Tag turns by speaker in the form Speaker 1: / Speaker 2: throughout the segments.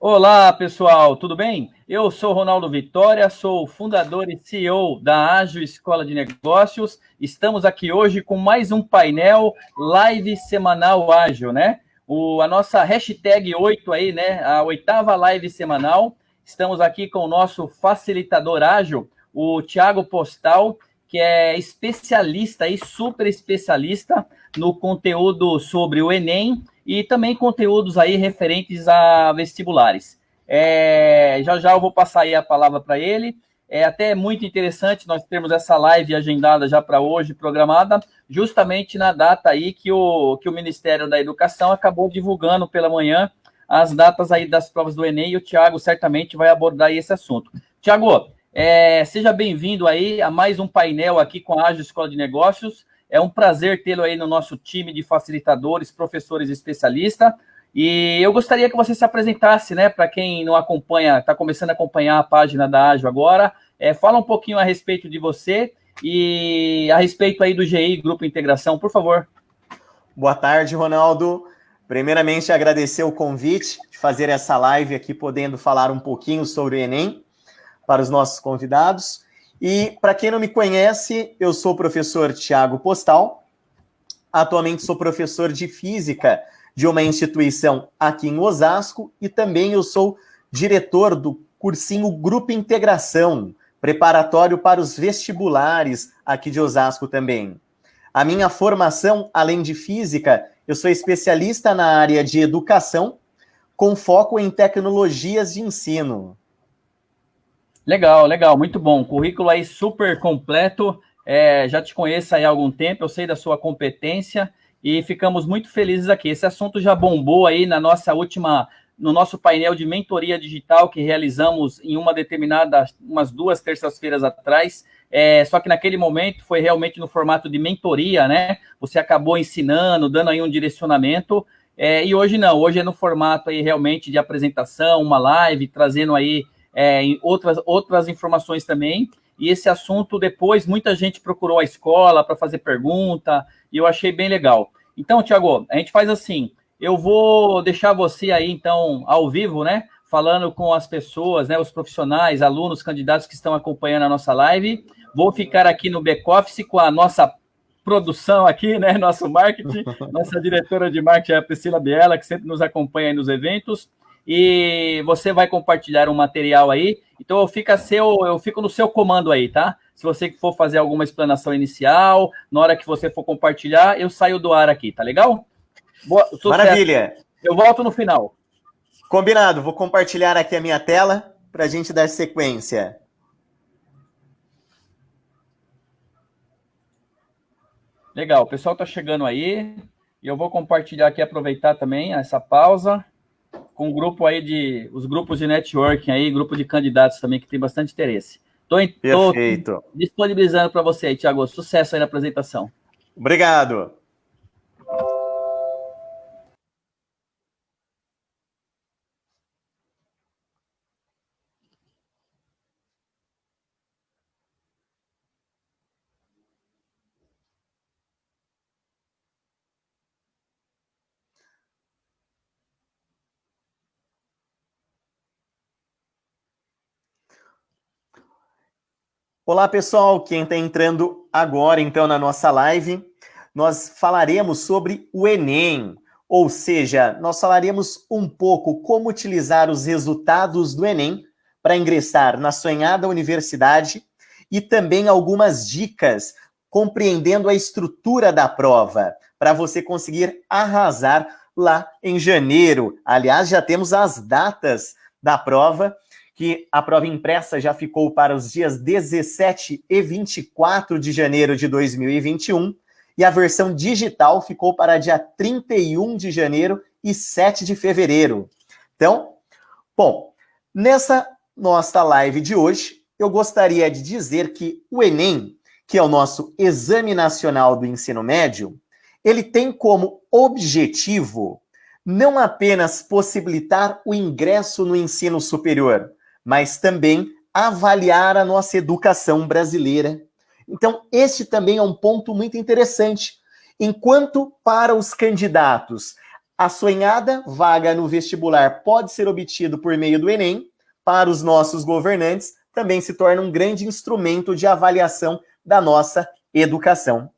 Speaker 1: Olá, pessoal, tudo bem? Eu sou Ronaldo Vitória, sou fundador e CEO da Ágil Escola de Negócios. Estamos aqui hoje com mais um painel live semanal ágil, né? A nossa hashtag 8 aí, né? A oitava live semanal. Estamos aqui com o nosso facilitador ágil, o Thiago Postal, que é especialista e super especialista no conteúdo sobre o Enem e também conteúdos aí referentes a vestibulares. Já já eu vou passar aí a palavra para ele. É até muito interessante nós termos essa live agendada já para hoje, programada, justamente na data aí que o Ministério da Educação acabou divulgando pela manhã as datas aí das provas do Enem, e o Thiago certamente vai abordar aí esse assunto. Thiago, seja bem-vindo aí a mais um painel aqui com a Ágil Escola de Negócios. É um prazer tê-lo aí no nosso time de facilitadores, professores especialistas. E eu gostaria que você se apresentasse, né, para quem não acompanha, está começando a acompanhar a página da Ágil agora. Fala um pouquinho a respeito de você e a respeito aí do GI, Grupo Integração, por favor.
Speaker 2: Boa tarde, Ronaldo. Primeiramente, agradecer o convite de fazer essa live aqui, podendo falar um pouquinho sobre o Enem para os nossos convidados. E, para quem não me conhece, eu sou o professor Thiago Postal. Atualmente sou professor de Física de uma instituição aqui em Osasco e também eu sou diretor do cursinho Grupo Integração, preparatório para os vestibulares aqui de Osasco também. A minha formação, além de Física, eu sou especialista na área de Educação, com foco em tecnologias de ensino.
Speaker 1: Legal, legal, muito bom. Currículo aí super completo. Já te conheço aí há algum tempo, eu sei da sua competência e ficamos muito felizes aqui. Esse assunto já bombou aí no nosso painel de mentoria digital que realizamos em umas 2 terças-feiras atrás. Só que naquele momento foi realmente no formato de mentoria, né? Você acabou ensinando, dando aí um direcionamento. E hoje não, hoje é no formato aí realmente de apresentação, uma live, trazendo aí outras informações também. E esse assunto, depois, muita gente procurou a escola para fazer pergunta, e eu achei bem legal. Então, Thiago, a gente faz assim, eu vou deixar você aí, então, ao vivo, né, falando com as pessoas, né, os profissionais, alunos, candidatos que estão acompanhando a nossa live. Vou ficar aqui no back-office com a nossa produção aqui, né, nosso marketing, nossa diretora de marketing, a Priscila Biela, que sempre nos acompanha aí nos eventos. E você vai compartilhar um material aí. Então eu fico no seu comando aí, tá? Se você for fazer alguma explanação inicial, na hora que você for compartilhar, eu saio do ar aqui, tá legal?
Speaker 2: Maravilha!
Speaker 1: Eu volto no final.
Speaker 2: Combinado, vou compartilhar aqui a minha tela para a gente dar sequência.
Speaker 1: Legal, o pessoal tá chegando aí. E eu vou compartilhar aqui, aproveitar também essa pausa com os grupos de networking aí, grupo de candidatos também, que tem bastante interesse. Estou disponibilizando para você aí, Thiago. Sucesso aí na apresentação.
Speaker 2: Obrigado. Olá, pessoal, quem está entrando agora, então, na nossa live, nós falaremos sobre o Enem, ou seja, nós falaremos um pouco como utilizar os resultados do Enem para ingressar na sonhada universidade e também algumas dicas compreendendo a estrutura da prova, para você conseguir arrasar lá em janeiro. Aliás, já temos as datas da prova, que a prova impressa já ficou para os dias 17 e 24 de janeiro de 2021, e a versão digital ficou para dia 31 de janeiro e 7 de fevereiro. Então, bom, nessa nossa live de hoje, eu gostaria de dizer que o Enem, que é o nosso Exame Nacional do Ensino Médio, ele tem como objetivo não apenas possibilitar o ingresso no ensino superior, mas também avaliar a nossa educação brasileira. Então, este também é um ponto muito interessante. Enquanto para os candidatos A sonhada vaga no vestibular pode ser obtido por meio do Enem. Para os nossos governantes, também se torna um grande instrumento de avaliação da nossa educação.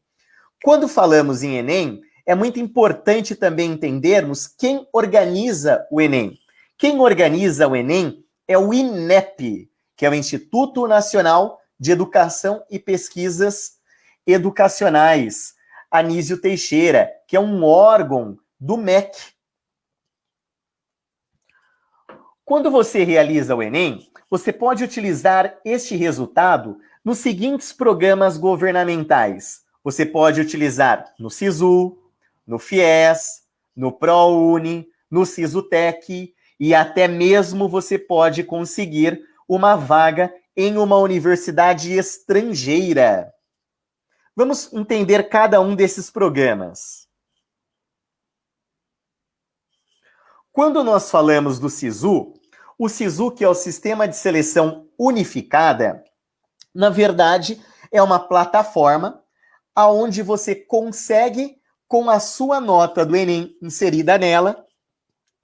Speaker 2: Quando falamos em Enem, é muito importante também entendermos quem organiza o Enem. Quem organiza o Enem é o INEP, que é o Instituto Nacional de Educação e Pesquisas Educacionais. Anísio Teixeira, que é um órgão do MEC. Quando você realiza o Enem, você pode utilizar este resultado nos seguintes programas governamentais. Você pode utilizar no SISU, no FIES, no ProUni, no SISUTEC e até mesmo você pode conseguir uma vaga em uma universidade estrangeira. Vamos entender cada um desses programas. Quando nós falamos do SISU, o SISU, que é o Sistema de Seleção Unificada, na verdade, é uma plataforma onde você consegue, com a sua nota do Enem inserida nela,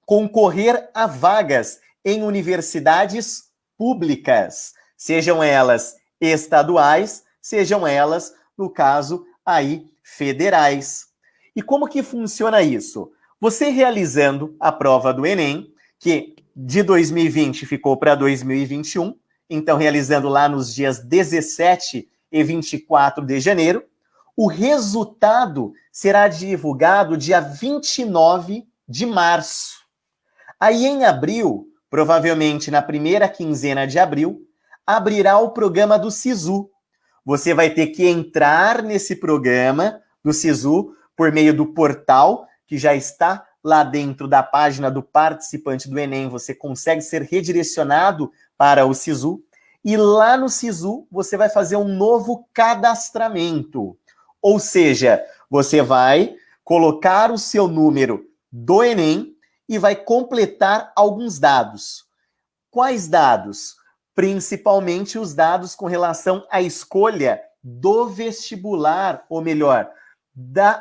Speaker 2: concorrer a vagas em universidades públicas, sejam elas estaduais, sejam elas, no caso, aí, federais. E como que funciona isso? Você realizando a prova do Enem, que de 2020 ficou para 2021, então realizando lá nos dias 17 e 24 de janeiro, o resultado será divulgado dia 29 de março. Aí em abril, provavelmente na primeira quinzena de abril, abrirá o programa do SISU. Você vai ter que entrar nesse programa do SISU por meio do portal que já está lá dentro da página do participante do Enem. Você consegue ser redirecionado para o SISU. E lá no SISU, você vai fazer um novo cadastramento. Ou seja, você vai colocar o seu número do Enem e vai completar alguns dados. Quais dados? Principalmente os dados com relação à escolha do vestibular, ou melhor,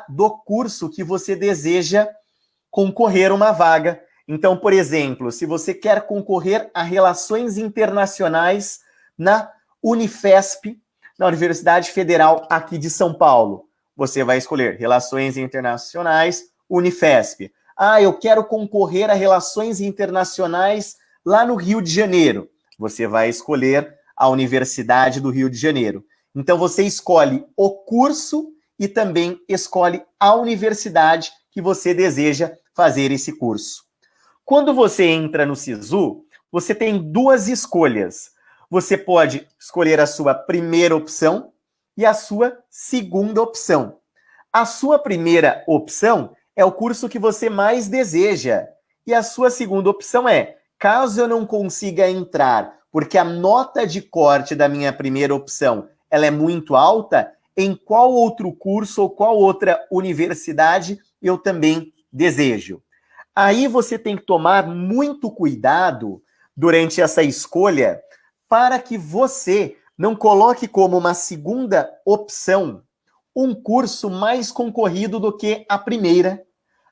Speaker 2: do curso que você deseja concorrer a uma vaga. Então, por exemplo, se você quer concorrer a Relações Internacionais na Unifesp, na Universidade Federal aqui de São Paulo, você vai escolher Relações Internacionais, Unifesp. Ah, eu quero concorrer a Relações Internacionais lá no Rio de Janeiro. Você vai escolher a Universidade do Rio de Janeiro. Então, você escolhe o curso e também escolhe a universidade que você deseja fazer esse curso. Quando você entra no SISU, você tem duas escolhas. Você pode escolher a sua primeira opção e a sua segunda opção. A sua primeira opção é o curso que você mais deseja. E a sua segunda opção é, caso eu não consiga entrar, porque a nota de corte da minha primeira opção ela é muito alta, em qual outro curso ou qual outra universidade eu também desejo. Aí você tem que tomar muito cuidado durante essa escolha para que você não coloque como uma segunda opção um curso mais concorrido do que a primeira.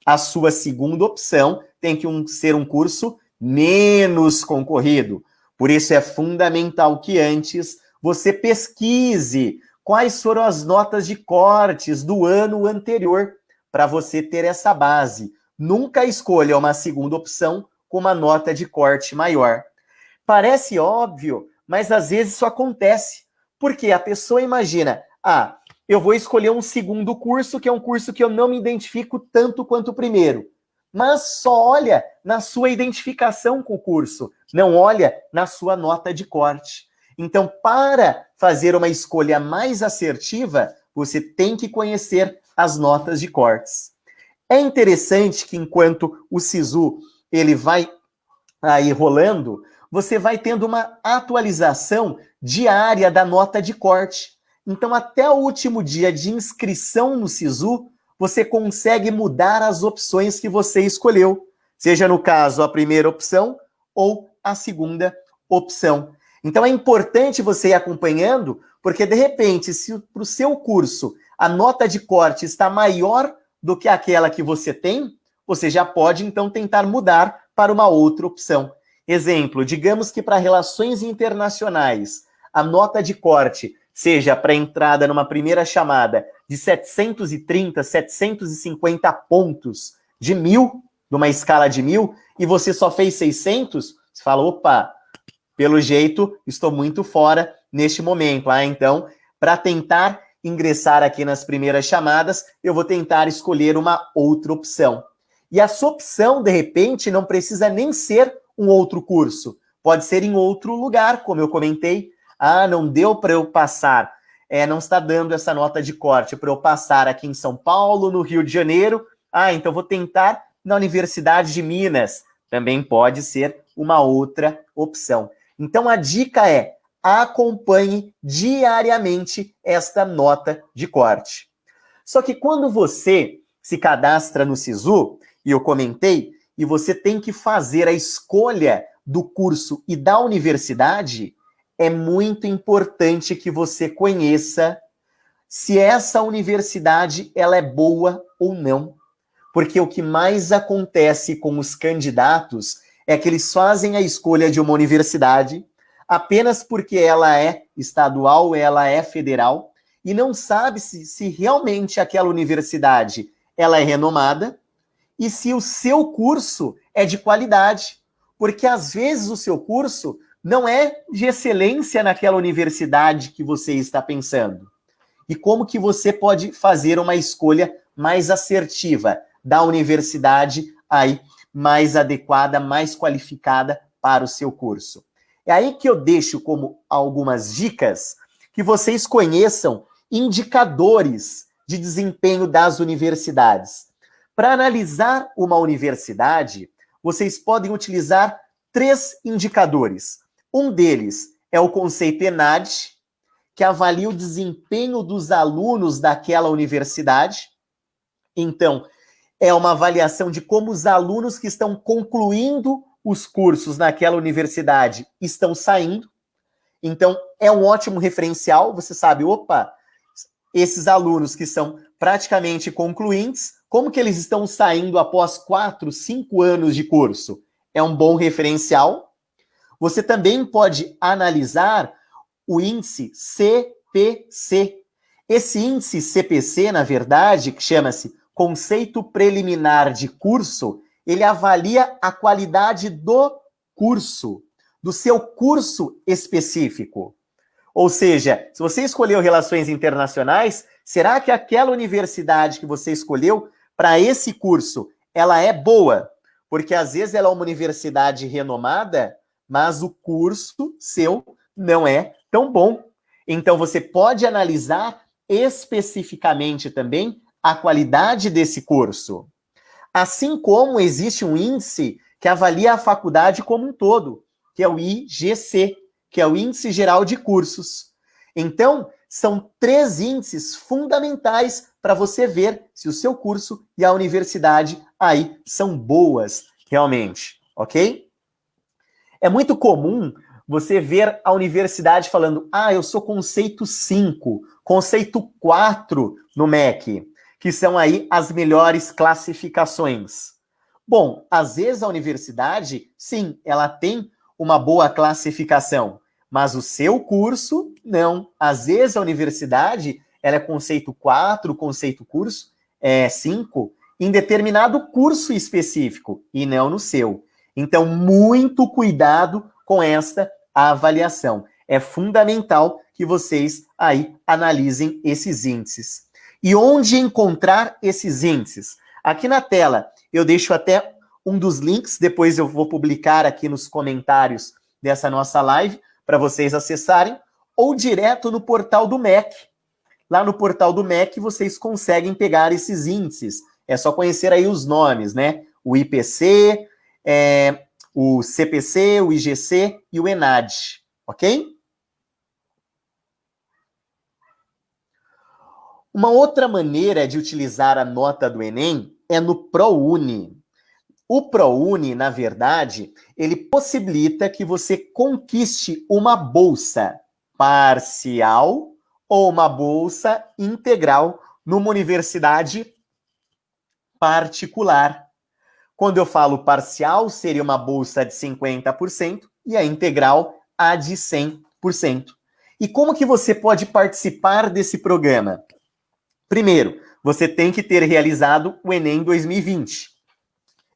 Speaker 2: A sua segunda opção tem que ser um curso menos concorrido. Por isso é fundamental que antes você pesquise quais foram as notas de cortes do ano anterior para você ter essa base. Nunca escolha uma segunda opção com uma nota de corte maior. Parece óbvio, mas às vezes isso acontece. Porque a pessoa imagina, eu vou escolher um segundo curso, que é um curso que eu não me identifico tanto quanto o primeiro. Mas só olha na sua identificação com o curso, não olha na sua nota de corte. Então, para fazer uma escolha mais assertiva, você tem que conhecer as notas de cortes. É interessante que enquanto o SISU ele vai aí rolando, você vai tendo uma atualização diária da nota de corte. Então, até o último dia de inscrição no SISU, você consegue mudar as opções que você escolheu, seja no caso a primeira opção ou a segunda opção. Então é importante você ir acompanhando, porque de repente, se para o seu curso a nota de corte está maior do que aquela que você tem, você já pode, então, tentar mudar para uma outra opção. Exemplo, digamos que para relações internacionais, a nota de corte seja para entrada numa primeira chamada de 730, 750 pontos de 1000, numa escala de 1000, e você só fez 600, você fala, opa, pelo jeito, estou muito fora neste momento. Então, para tentar ingressar aqui nas primeiras chamadas, eu vou tentar escolher uma outra opção. E a sua opção, de repente, não precisa nem ser um outro curso. Pode ser em outro lugar, como eu comentei. Não deu para eu passar, não está dando essa nota de corte para eu passar aqui em São Paulo, no Rio de Janeiro. Então vou tentar na Universidade de Minas. Também pode ser uma outra opção. Então a dica é: acompanhe diariamente esta nota de corte. Só que quando você se cadastra no Sisu, e eu comentei, e você tem que fazer a escolha do curso e da universidade, é muito importante que você conheça se essa universidade ela é boa ou não. Porque o que mais acontece com os candidatos é que eles fazem a escolha de uma universidade apenas porque ela é estadual, ela é federal, e não sabe se realmente aquela universidade ela é renomada e se o seu curso é de qualidade. Porque às vezes o seu curso não é de excelência naquela universidade que você está pensando. E como que você pode fazer uma escolha mais assertiva da universidade aí mais adequada, mais qualificada para o seu curso? É aí que eu deixo como algumas dicas que vocês conheçam indicadores de desempenho das universidades. Para analisar uma universidade, vocês podem utilizar 3 indicadores. Um deles é o conceito ENAD, que avalia o desempenho dos alunos daquela universidade. Então, é uma avaliação de como os alunos que estão concluindo os cursos naquela universidade estão saindo. Então, é um ótimo referencial. Você sabe, opa, esses alunos que são praticamente concluintes, como que eles estão saindo após 4, 5 anos de curso? É um bom referencial. Você também pode analisar o índice CPC. Esse índice CPC, na verdade, que chama-se Conceito Preliminar de Curso, ele avalia a qualidade do curso, do seu curso específico. Ou seja, se você escolheu Relações Internacionais, será que aquela universidade que você escolheu para esse curso, ela é boa? Porque às vezes ela é uma universidade renomada, mas o curso seu não é tão bom. Então você pode analisar especificamente também a qualidade desse curso. Assim como existe um índice que avalia a faculdade como um todo, que é o IGC, que é o Índice Geral de Cursos. Então, são 3 índices fundamentais para você ver se o seu curso e a universidade aí são boas realmente, ok? É muito comum você ver a universidade falando, eu sou conceito 5, conceito 4 no MEC, que são aí as melhores classificações. Bom, às vezes a universidade, sim, ela tem uma boa classificação, mas o seu curso, não. Às vezes a universidade, ela é conceito 4, conceito curso 5, em determinado curso específico, e não no seu. Então, muito cuidado com esta avaliação. É fundamental que vocês aí analisem esses índices. E onde encontrar esses índices? Aqui na tela, eu deixo até um dos links, depois eu vou publicar aqui nos comentários dessa nossa live, para vocês acessarem, ou direto no portal do MEC. Lá no portal do MEC, vocês conseguem pegar esses índices. É só conhecer aí os nomes, né? O IPC, o CPC, o IGC e o ENAD, ok? Uma outra maneira de utilizar a nota do Enem é no ProUni. O ProUni, na verdade, ele possibilita que você conquiste uma bolsa parcial ou uma bolsa integral numa universidade particular. Quando eu falo parcial, seria uma bolsa de 50% e a integral a de 100%. E como que você pode participar desse programa? Primeiro, você tem que ter realizado o Enem 2020.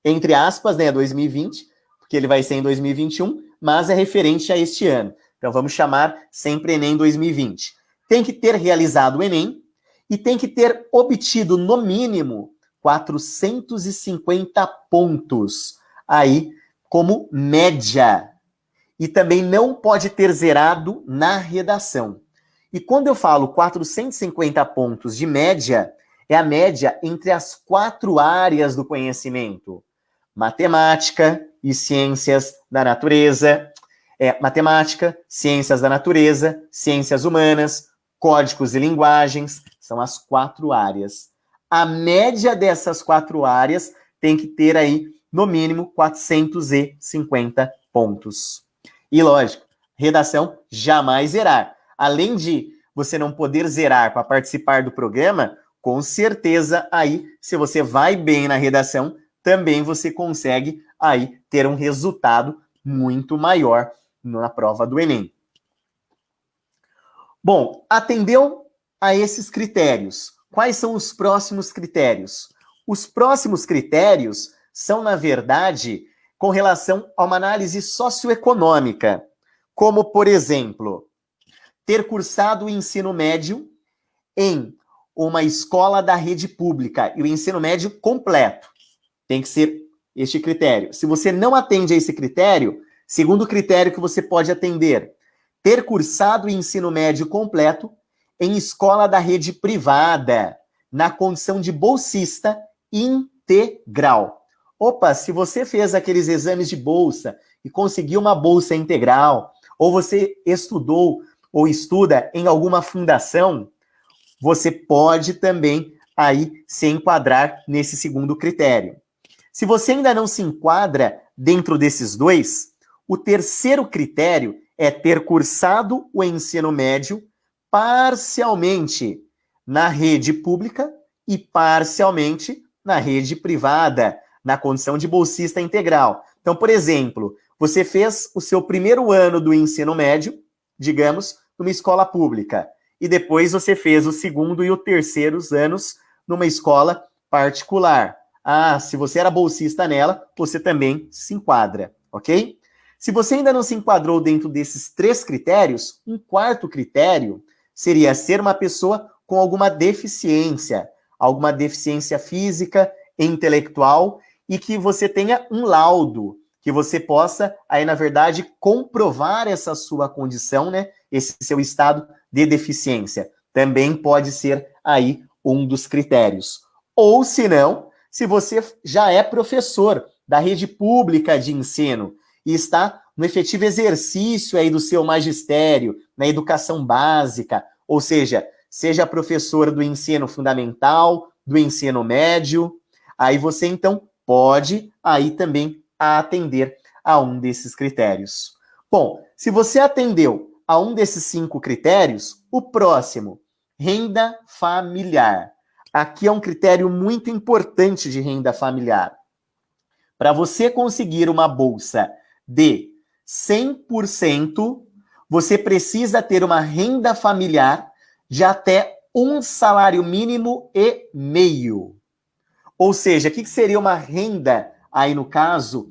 Speaker 2: Entre aspas, né, 2020, porque ele vai ser em 2021, mas é referente a este ano. Então vamos chamar sempre Enem 2020. Tem que ter realizado o Enem e tem que ter obtido, no mínimo, 450 pontos aí como média. E também não pode ter zerado na redação. E quando eu falo 450 pontos de média, é a média entre as 4 áreas do conhecimento: matemática e ciências da natureza, matemática, ciências da natureza, ciências humanas, códigos e linguagens, são as 4 áreas. A média dessas 4 áreas tem que ter aí, no mínimo, 450 pontos. E lógico, redação jamais zerar. Além de você não poder zerar para participar do programa, com certeza aí, se você vai bem na redação, também você consegue aí ter um resultado muito maior na prova do Enem. Bom, atendeu a esses critérios. Quais são os próximos critérios? Os próximos critérios são, na verdade, com relação a uma análise socioeconômica, como, por exemplo, ter cursado o ensino médio em uma escola da rede pública e o ensino médio completo. Tem que ser este critério. Se você não atende a esse critério, segundo critério que você pode atender, ter cursado o ensino médio completo em escola da rede privada, na condição de bolsista integral. Opa, se você fez aqueles exames de bolsa e conseguiu uma bolsa integral, ou você estudou ou estuda em alguma fundação, você pode também aí se enquadrar nesse segundo critério. Se você ainda não se enquadra dentro desses dois, o terceiro critério é ter cursado o ensino médio parcialmente na rede pública e parcialmente na rede privada, na condição de bolsista integral. Então, por exemplo, você fez o seu primeiro ano do ensino médio, digamos, numa escola pública, e depois você fez o segundo e o terceiro anos numa escola particular. Ah, se você era bolsista nela, você também se enquadra, ok? Se você ainda não se enquadrou dentro desses 3 critérios, um quarto critério seria ser uma pessoa com alguma deficiência física, intelectual, e que você tenha um laudo, que você possa, aí, na verdade, comprovar essa sua condição, né? Esse seu estado de deficiência. Também pode ser aí um dos critérios. Ou, se não, se você já é professor da rede pública de ensino e está no efetivo exercício aí do seu magistério, na educação básica, ou seja professor do ensino fundamental, do ensino médio, aí você, então, pode aí também atender a um desses critérios. Bom, se você atendeu a um desses 5 critérios, o próximo, renda familiar. Aqui é um critério muito importante de renda familiar. Para você conseguir uma bolsa de 100%, você precisa ter uma renda familiar de até 1 salário mínimo e meio. Ou seja, o que seria uma renda, aí no caso,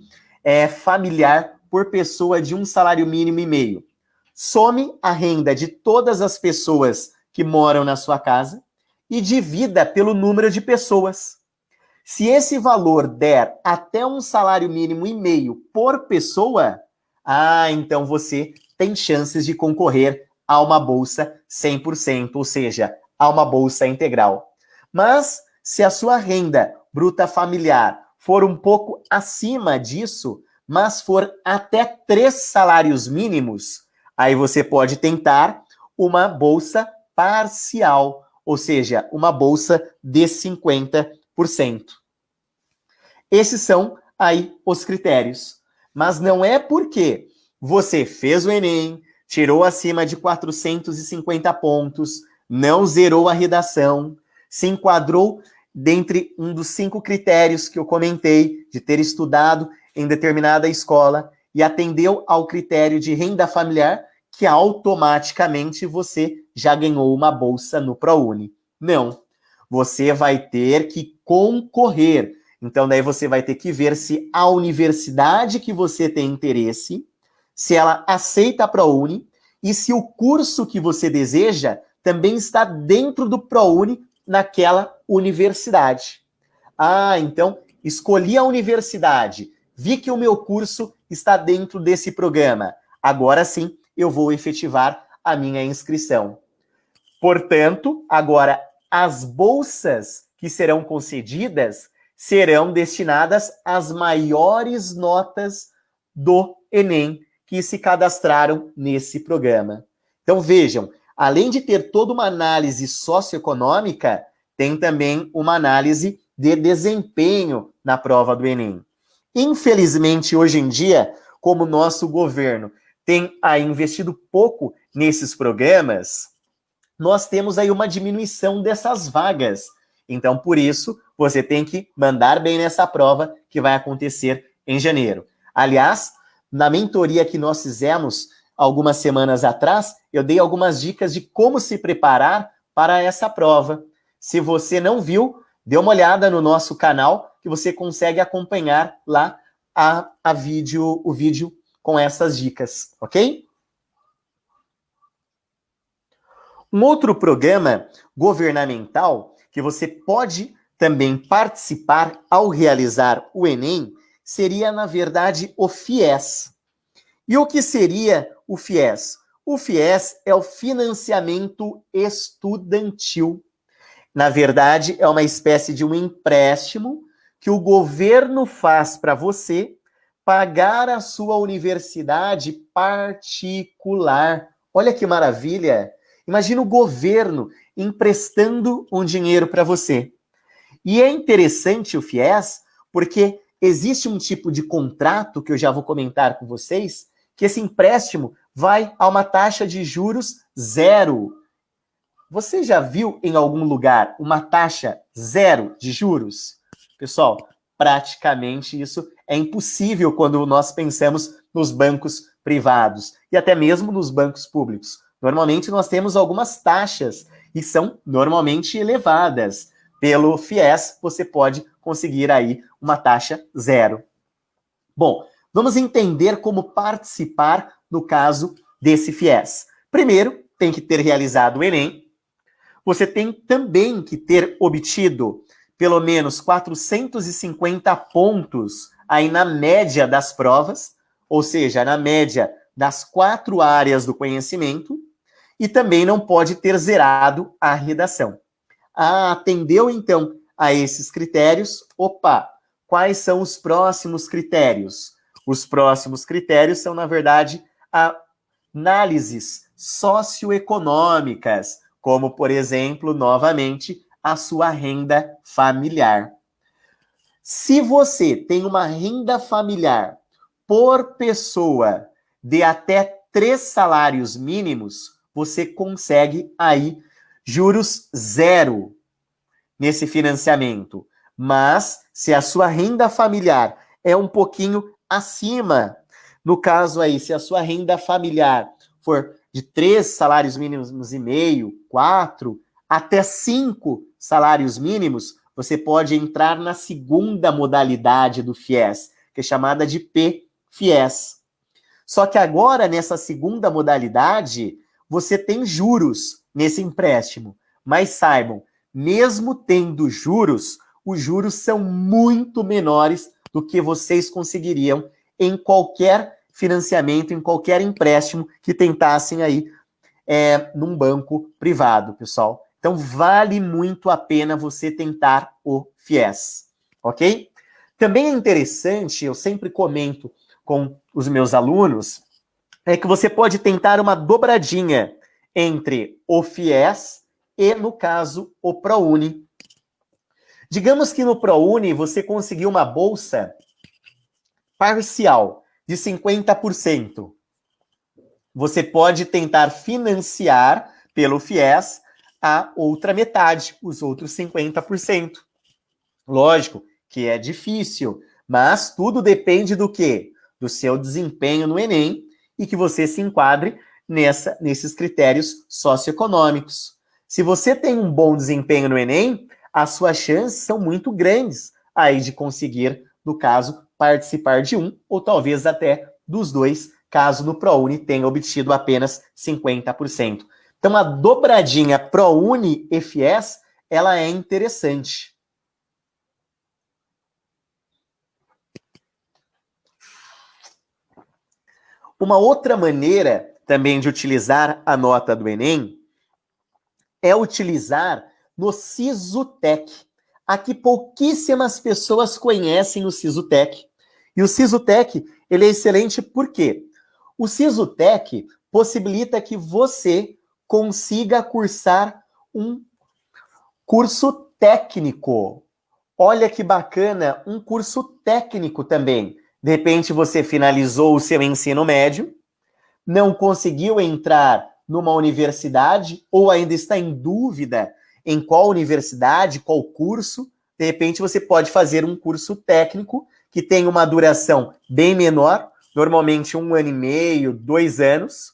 Speaker 2: familiar por pessoa de 1 salário mínimo e meio? Some a renda de todas as pessoas que moram na sua casa e divida pelo número de pessoas. Se esse valor der até 1 salário mínimo e meio por pessoa, então você tem chances de concorrer a uma bolsa 100%, ou seja, a uma bolsa integral. Mas se a sua renda bruta familiar for um pouco acima disso, mas for até 3 salários mínimos, aí você pode tentar uma bolsa parcial, ou seja, uma bolsa de 50%. Esses são aí os critérios. Mas não é porque você fez o Enem, tirou acima de 450 pontos, não zerou a redação, se enquadrou dentre um dos 5 critérios que eu comentei, de ter estudado em determinada escola e atendeu ao critério de renda familiar, que automaticamente você já ganhou uma bolsa no ProUni. Não. Você vai ter que concorrer. Então, daí você vai ter que ver se a universidade que você tem interesse, se ela aceita a ProUni e se o curso que você deseja também está dentro do ProUni naquela universidade. Ah, então escolhi a universidade, vi que o meu curso está dentro desse programa. Agora sim, eu vou efetivar a minha inscrição. Portanto, agora as bolsas que serão concedidas serão destinadas às maiores notas do Enem que se cadastraram nesse programa. Então vejam, além de ter toda uma análise socioeconômica, tem também uma análise de desempenho na prova do Enem. Infelizmente, hoje em dia, como o nosso governo tem aí investido pouco nesses programas, nós temos aí uma diminuição dessas vagas. Então, por isso, você tem que mandar bem nessa prova que vai acontecer em janeiro. Aliás, na mentoria que nós fizemos algumas semanas atrás, eu dei algumas dicas de como se preparar para essa prova. Se você não viu, dê uma olhada no nosso canal que você consegue acompanhar lá o vídeo com essas dicas, ok? Um outro programa governamental que você pode também participar ao realizar o Enem seria, na verdade, o FIES. E o que seria o FIES? O FIES é o financiamento estudantil. Na verdade, é uma espécie de um empréstimo que o governo faz para você pagar a sua universidade particular. Olha que maravilha! Imagina o governo emprestando um dinheiro para você. E é interessante o FIES porque existe um tipo de contrato que eu já vou comentar com vocês, que esse empréstimo vai a uma taxa de juros zero. Você já viu em algum lugar uma taxa zero de juros? Pessoal, praticamente isso é impossível quando nós pensamos nos bancos privados e até mesmo nos bancos públicos. Normalmente nós temos algumas taxas e são normalmente elevadas. Pelo FIES, você pode conseguir aí uma taxa zero. Bom, vamos entender como participar no caso desse FIES. Primeiro, tem que ter realizado o Enem. Você tem também que ter obtido pelo menos 450 pontos aí na média das provas, ou seja, na média das 4 áreas do conhecimento, e também não pode ter zerado a redação. Atendeu, então, a esses critérios? Opa, quais são os próximos critérios? Os próximos critérios são, na verdade, análises socioeconômicas, como, por exemplo, novamente, a sua renda familiar. Se você tem uma renda familiar por pessoa de até 3 salários mínimos, você consegue aí juros zero nesse financiamento. Mas, se a sua renda familiar é um pouquinho acima, no caso aí, se a sua renda familiar for de 3 salários mínimos e meio, 4, até 5 salários mínimos, você pode entrar na segunda modalidade do FIES, que é chamada de PFIES. Só que agora, nessa segunda modalidade, você tem juros nesse empréstimo. Mas saibam, mesmo tendo juros, os juros são muito menores do que vocês conseguiriam em qualquer financiamento, em qualquer empréstimo que tentassem aí num banco privado, pessoal. Então, vale muito a pena você tentar o FIES, ok? Também é interessante, eu sempre comento com os meus alunos, é que você pode tentar uma dobradinha entre o FIES e, no caso, o ProUni. Digamos que no ProUni você conseguiu uma bolsa parcial de 50%. Você pode tentar financiar pelo FIES a outra metade, os outros 50%. Lógico que é difícil, mas tudo depende do quê? Do seu desempenho no Enem e que você se enquadre nesses critérios socioeconômicos. Se você tem um bom desempenho no Enem, as suas chances são muito grandes aí de conseguir, no caso, participar de um ou talvez até dos dois, caso no ProUni tenha obtido apenas 50%. Então, a dobradinha ProUni-FIES, ela é interessante. Uma outra maneira também de utilizar a nota do Enem é utilizar no Sisutec. Aqui pouquíssimas pessoas conhecem o Sisutec. E o Sisutec, ele é excelente por quê? O Sisutec possibilita que você consiga cursar um curso técnico. Olha que bacana, um curso técnico também. De repente você finalizou o seu ensino médio, não conseguiu entrar numa universidade ou ainda está em dúvida em qual universidade, qual curso, de repente você pode fazer um curso técnico que tem uma duração bem menor, normalmente 1 ano e meio, 2 anos,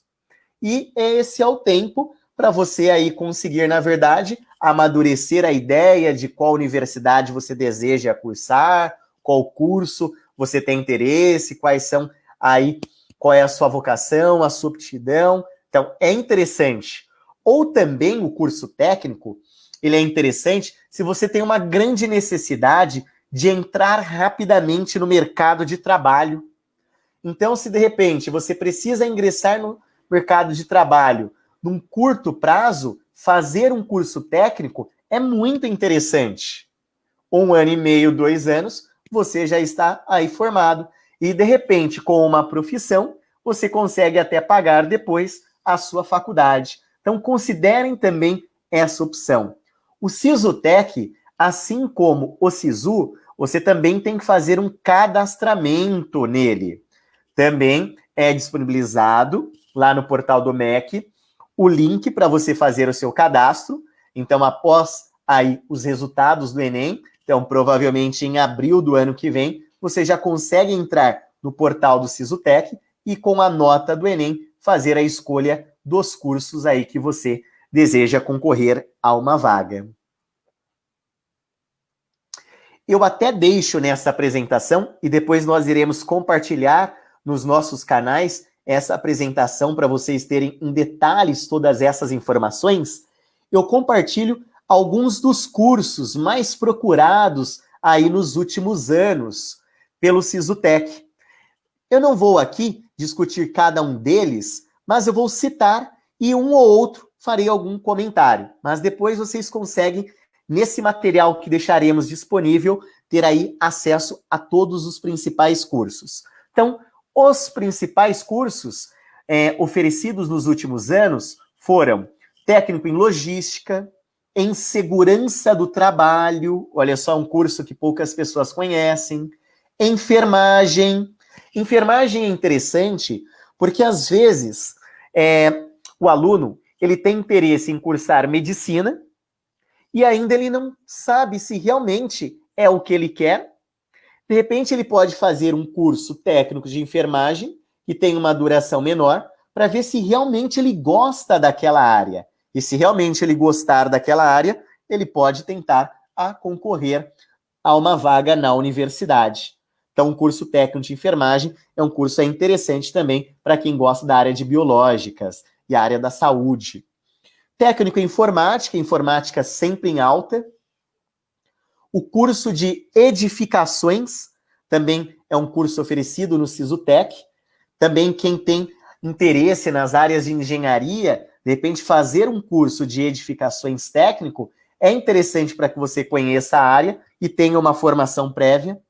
Speaker 2: e esse é o tempo para você aí conseguir, na verdade, amadurecer a ideia de qual universidade você deseja cursar, qual curso você tem interesse, quais são aí, qual é a sua vocação, a sua aptidão. Então, é interessante. Ou também o curso técnico, ele é interessante se você tem uma grande necessidade de entrar rapidamente no mercado de trabalho. Então, se de repente você precisa ingressar no mercado de trabalho num curto prazo, fazer um curso técnico é muito interessante. 1 ano e meio, 2 anos, você já está aí formado. E, de repente, com uma profissão, você consegue até pagar depois a sua faculdade. Então, considerem também essa opção. O Sisutec, assim como o Sisu, você também tem que fazer um cadastramento nele. Também é disponibilizado lá no portal do MEC o link para você fazer o seu cadastro. Então, após aí os resultados do Enem, então provavelmente em abril do ano que vem, você já consegue entrar no portal do Sisutec e com a nota do Enem fazer a escolha dos cursos aí que você deseja concorrer a uma vaga. Eu até deixo nessa apresentação e depois nós iremos compartilhar nos nossos canais essa apresentação para vocês terem em detalhes todas essas informações. Eu compartilho alguns dos cursos mais procurados aí nos últimos anos pelo Sisutec. Eu não vou aqui discutir cada um deles, mas eu vou citar e um ou outro farei algum comentário. Mas depois vocês conseguem, nesse material que deixaremos disponível, ter aí acesso a todos os principais cursos. Então, os principais cursos oferecidos nos últimos anos foram técnico em logística, em segurança do trabalho, olha só, um curso que poucas pessoas conhecem, enfermagem. Enfermagem é interessante porque, às vezes, o aluno ele tem interesse em cursar medicina e ainda ele não sabe se realmente é o que ele quer. De repente, ele pode fazer um curso técnico de enfermagem, que tem uma duração menor, para ver se realmente ele gosta daquela área. E se realmente ele gostar daquela área, ele pode tentar concorrer a uma vaga na universidade. Então, o curso técnico de enfermagem é um curso interessante também para quem gosta da área de biológicas e a área da saúde. Técnico em informática, informática sempre em alta. O curso de edificações também é um curso oferecido no Sisutec. Também quem tem interesse nas áreas de engenharia, de repente fazer um curso de edificações técnico é interessante para que você conheça a área e tenha uma formação prévia.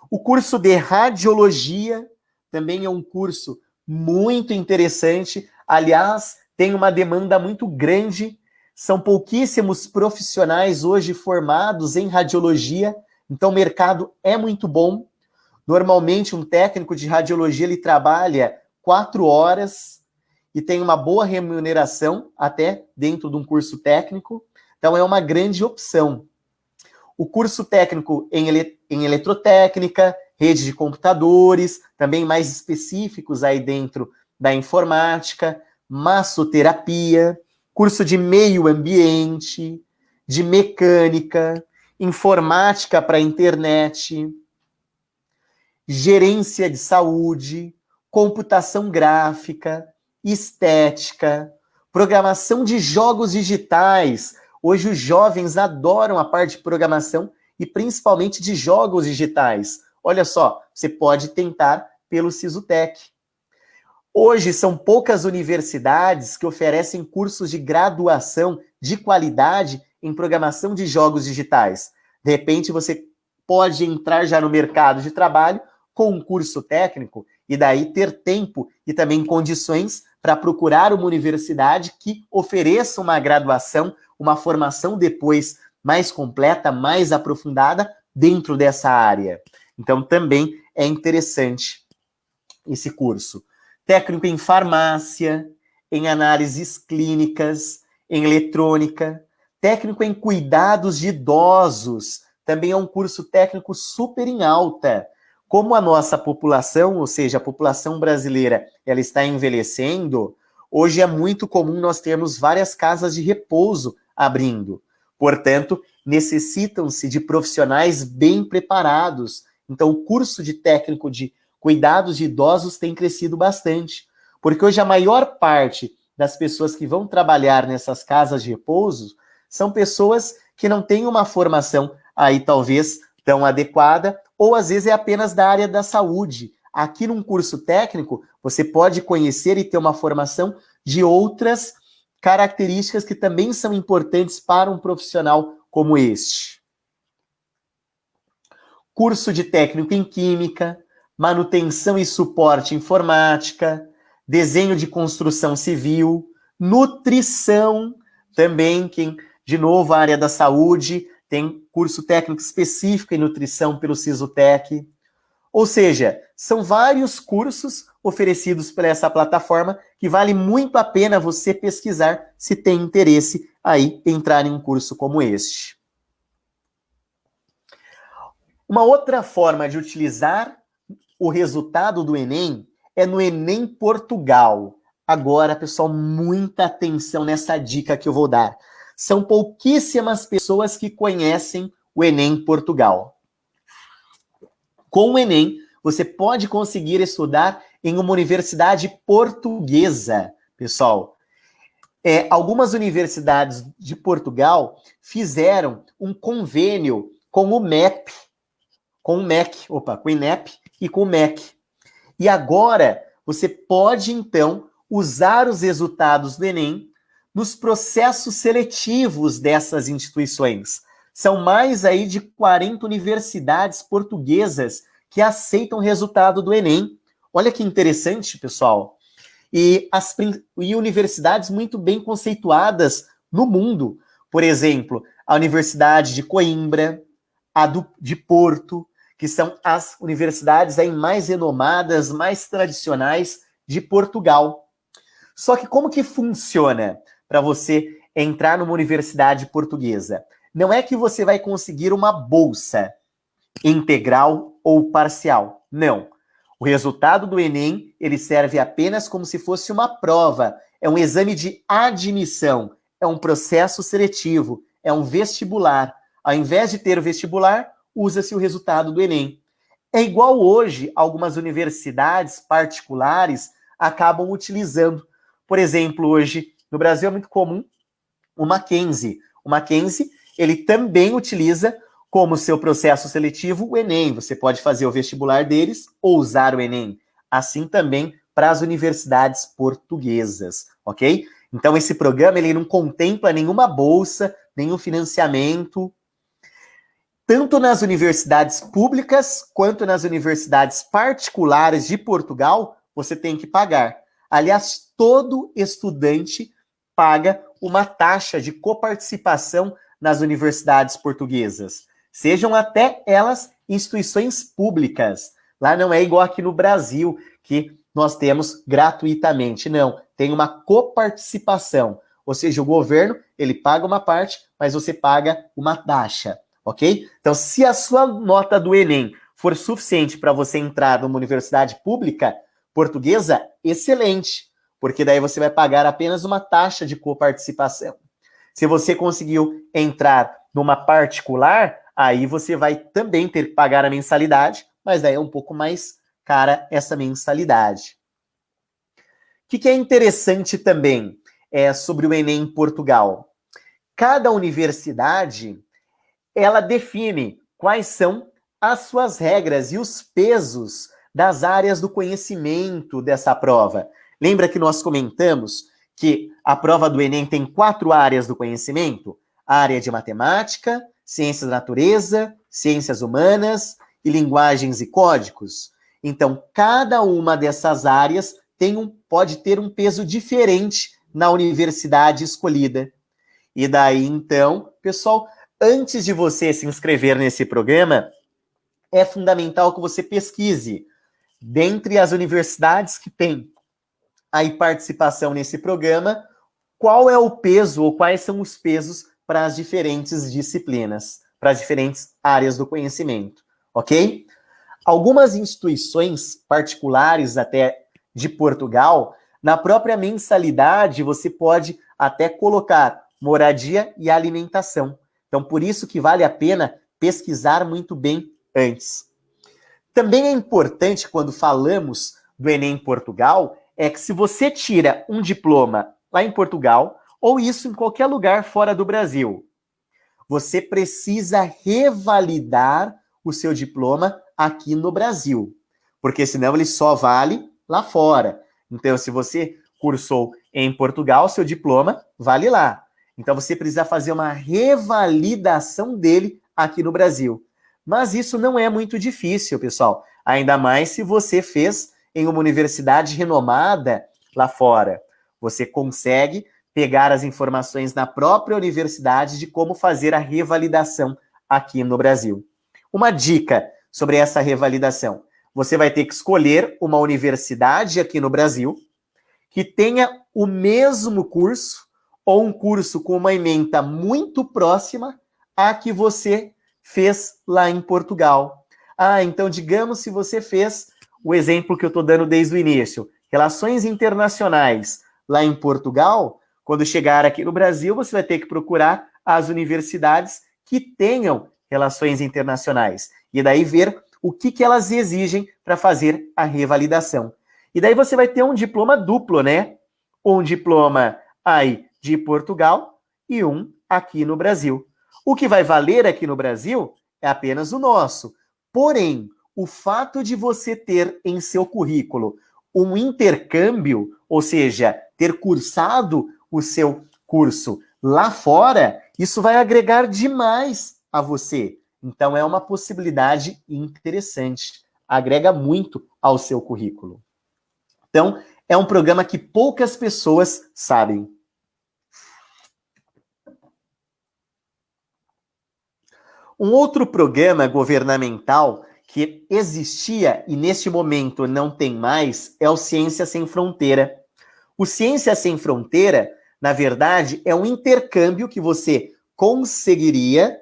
Speaker 2: O curso de radiologia também é um curso muito interessante. Aliás, tem uma demanda muito grande. São pouquíssimos profissionais hoje formados em radiologia, então o mercado é muito bom. Normalmente, um técnico de radiologia ele trabalha 4 horas e tem uma boa remuneração, até dentro de um curso técnico. Então, é uma grande opção. o curso técnico em eletrotécnica, rede de computadores, também mais específicos aí dentro da informática, massoterapia, curso de meio ambiente, de mecânica, informática para a internet, gerência de saúde, computação gráfica, estética, programação de jogos digitais. Hoje os jovens adoram a parte de programação e principalmente de jogos digitais. Olha só, você pode tentar pelo Sisutec. Hoje são poucas universidades que oferecem cursos de graduação de qualidade em programação de jogos digitais. De repente você pode entrar já no mercado de trabalho com um curso técnico e daí ter tempo e também condições para procurar uma universidade que ofereça uma graduação, uma formação depois mais completa, mais aprofundada dentro dessa área. Então também é interessante esse curso. Técnico em farmácia, em análises clínicas, em eletrônica, técnico em cuidados de idosos, também é um curso técnico super em alta. Como a nossa população, ou seja, a população brasileira, ela está envelhecendo, hoje é muito comum nós termos várias casas de repouso abrindo. Portanto, necessitam-se de profissionais bem preparados. Então, o curso de técnico de cuidados de idosos tem crescido bastante, porque hoje a maior parte das pessoas que vão trabalhar nessas casas de repouso são pessoas que não têm uma formação aí talvez tão adequada, ou às vezes é apenas da área da saúde. Aqui num curso técnico, você pode conhecer e ter uma formação de outras características que também são importantes para um profissional como este. Curso de técnico em química, manutenção e suporte informática, desenho de construção civil, nutrição, também, quem, de novo, a área da saúde, tem curso técnico específico em nutrição pelo Sisutec. Ou seja, são vários cursos oferecidos por essa plataforma que vale muito a pena você pesquisar se tem interesse aí entrar em um curso como este. Uma outra forma de utilizar o resultado do Enem é no Enem Portugal. Agora, pessoal, muita atenção nessa dica que eu vou dar. São pouquíssimas pessoas que conhecem o Enem Portugal. Com o Enem, você pode conseguir estudar em uma universidade portuguesa, pessoal. Algumas universidades de Portugal fizeram um convênio com o MEP, com o INEP e com o MEC. E agora, você pode, então, usar os resultados do Enem nos processos seletivos dessas instituições. São mais aí de 40 universidades portuguesas que aceitam o resultado do Enem. Olha que interessante, pessoal. E universidades muito bem conceituadas no mundo. Por exemplo, a Universidade de Coimbra, de Porto, que são as universidades aí mais renomadas, mais tradicionais de Portugal. Só que como que funciona para você entrar numa universidade portuguesa? Não é que você vai conseguir uma bolsa integral ou parcial. Não. O resultado do Enem, ele serve apenas como se fosse uma prova. É um exame de admissão. É um processo seletivo. É um vestibular. Ao invés de ter o vestibular, usa-se o resultado do Enem. É igual hoje, algumas universidades particulares acabam utilizando. Por exemplo, hoje, no Brasil é muito comum o Mackenzie. O Mackenzie, ele também utiliza como seu processo seletivo o Enem. Você pode fazer o vestibular deles ou usar o Enem. Assim também para as universidades portuguesas, ok? Então, esse programa ele não contempla nenhuma bolsa, nenhum financiamento. Tanto nas universidades públicas quanto nas universidades particulares de Portugal, você tem que pagar. Aliás, todo estudante paga uma taxa de coparticipação nas universidades portuguesas. Sejam até elas instituições públicas. Lá não é igual aqui no Brasil, que nós temos gratuitamente. Não, tem uma coparticipação. Ou seja, o governo, ele paga uma parte, mas você paga uma taxa. ok? Então, se a sua nota do Enem for suficiente para você entrar numa universidade pública portuguesa, excelente, porque daí você vai pagar apenas uma taxa de coparticipação. Se você conseguiu entrar numa particular, aí você vai também ter que pagar a mensalidade, mas daí é um pouco mais cara essa mensalidade. O que é interessante também sobre o Enem em Portugal? Cada universidade, ela define quais são as suas regras e os pesos das áreas do conhecimento dessa prova. Lembra que nós comentamos que a prova do Enem tem 4 áreas do conhecimento? A área de matemática, ciências da natureza, ciências humanas e linguagens e códigos. Então, cada uma dessas áreas pode ter um peso diferente na universidade escolhida. E daí, então, pessoal, antes de você se inscrever nesse programa, é fundamental que você pesquise, dentre as universidades que têm aí participação nesse programa, qual é o peso ou quais são os pesos para as diferentes disciplinas, para as diferentes áreas do conhecimento, ok? Algumas instituições particulares até de Portugal, na própria mensalidade, você pode até colocar moradia e alimentação. Então, por isso que vale a pena pesquisar muito bem antes. Também é importante, quando falamos do Enem em Portugal, é que se você tira um diploma lá em Portugal, ou isso em qualquer lugar fora do Brasil, você precisa revalidar o seu diploma aqui no Brasil, porque senão ele só vale lá fora. Então, se você cursou em Portugal, seu diploma vale lá. Então, você precisa fazer uma revalidação dele aqui no Brasil. Mas isso não é muito difícil, pessoal. Ainda mais se você fez em uma universidade renomada lá fora. Você consegue pegar as informações na própria universidade de como fazer a revalidação aqui no Brasil. Uma dica sobre essa revalidação. Você vai ter que escolher uma universidade aqui no Brasil que tenha o mesmo curso ou um curso com uma ementa muito próxima à que você fez lá em Portugal. Então digamos se você fez o exemplo que eu estou dando desde o início, relações internacionais lá em Portugal, quando chegar aqui no Brasil, você vai ter que procurar as universidades que tenham relações internacionais. E daí ver o que elas exigem para fazer a revalidação. E daí você vai ter um diploma duplo, né? Um diploma aí de Portugal e um aqui no Brasil. O que vai valer aqui no Brasil é apenas o nosso. Porém, o fato de você ter em seu currículo um intercâmbio, ou seja, ter cursado o seu curso lá fora, isso vai agregar demais a você. Então, é uma possibilidade interessante. Agrega muito ao seu currículo. Então, é um programa que poucas pessoas sabem. Um outro programa governamental que existia e neste momento não tem mais é o Ciência Sem Fronteira. O Ciência Sem Fronteira, na verdade, é um intercâmbio que você conseguiria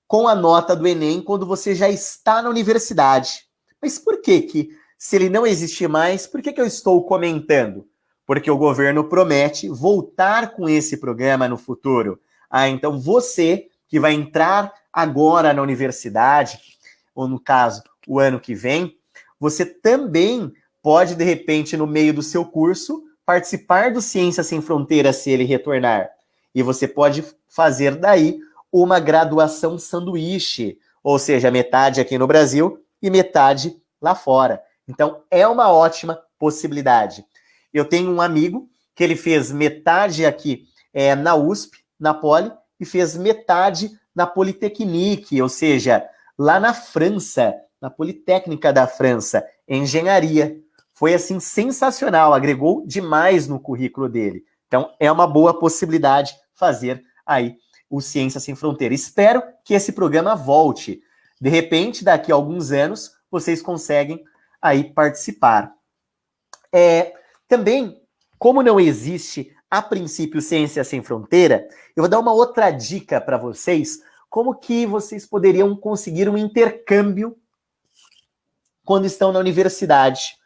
Speaker 2: com a nota do Enem quando você já está na universidade. Mas por que se ele não existir mais, por que eu estou comentando? Porque o governo promete voltar com esse programa no futuro. Então você que vai entrar agora na universidade, ou no caso, o ano que vem, você também pode, de repente, no meio do seu curso, participar do Ciência Sem Fronteiras se ele retornar. E você pode fazer daí uma graduação sanduíche, ou seja, metade aqui no Brasil e metade lá fora. Então, é uma ótima possibilidade. Eu tenho um amigo que ele fez metade aqui na USP, na Poli, e fez metade na Polytechnique, ou seja, lá na França, na Politécnica da França, em engenharia. Foi, assim, sensacional, agregou demais no currículo dele. Então, é uma boa possibilidade fazer aí o Ciência Sem Fronteira. Espero que esse programa volte. De repente, daqui a alguns anos, vocês conseguem aí participar. Também, como não existe, a princípio, Ciência Sem Fronteira, eu vou dar uma outra dica para vocês como que vocês poderiam conseguir um intercâmbio quando estão na universidade.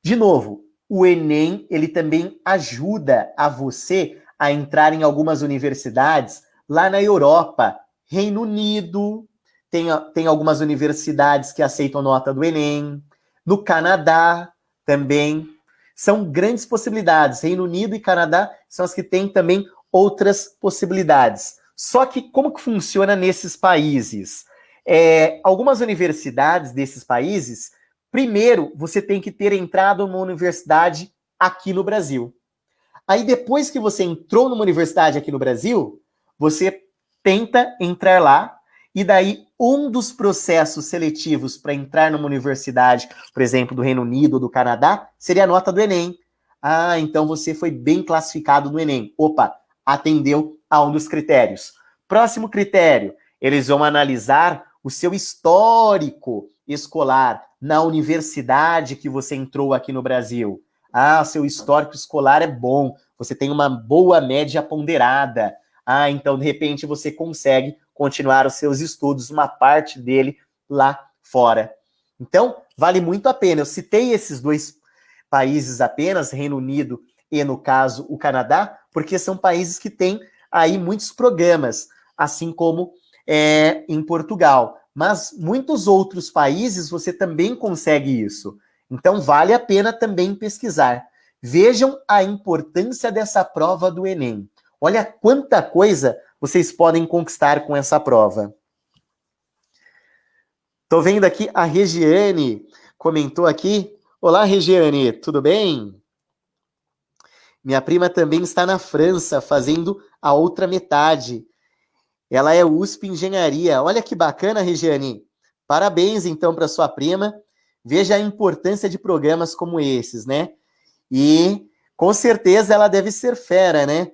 Speaker 2: De novo, o Enem, ele também ajuda a você a entrar em algumas universidades lá na Europa, Reino Unido, tem algumas universidades que aceitam nota do Enem, no Canadá também. São grandes possibilidades. Reino Unido e Canadá são as que têm também outras possibilidades. Só que como que funciona nesses países? Algumas universidades desses países, primeiro você tem que ter entrado numa universidade aqui no Brasil. Aí depois que você entrou numa universidade aqui no Brasil, você tenta entrar lá, e daí um dos processos seletivos para entrar numa universidade, por exemplo, do Reino Unido ou do Canadá, seria a nota do Enem. Ah, então você foi bem classificado no Enem. Opa, atendeu a um dos critérios. Próximo critério, eles vão analisar o seu histórico escolar na universidade que você entrou aqui no Brasil. Ah, seu histórico escolar é bom, você tem uma boa média ponderada. Ah, então, de repente, você consegue continuar os seus estudos, uma parte dele lá fora. Então, vale muito a pena. Eu citei esses dois países apenas, Reino Unido e, no caso, o Canadá, porque são países que têm aí muitos programas, assim como em Portugal. Mas muitos outros países você também consegue isso. Então, vale a pena também pesquisar. Vejam a importância dessa prova do Enem. Olha quanta coisa vocês podem conquistar com essa prova. Estou vendo aqui a Regiane comentou aqui. Olá, Regiane, tudo bem? Minha prima também está na França, fazendo a outra metade. Ela é USP Engenharia. Olha que bacana, Regiane. Parabéns, então, para sua prima. Veja a importância de programas como esses, né? E, com certeza, ela deve ser fera, né?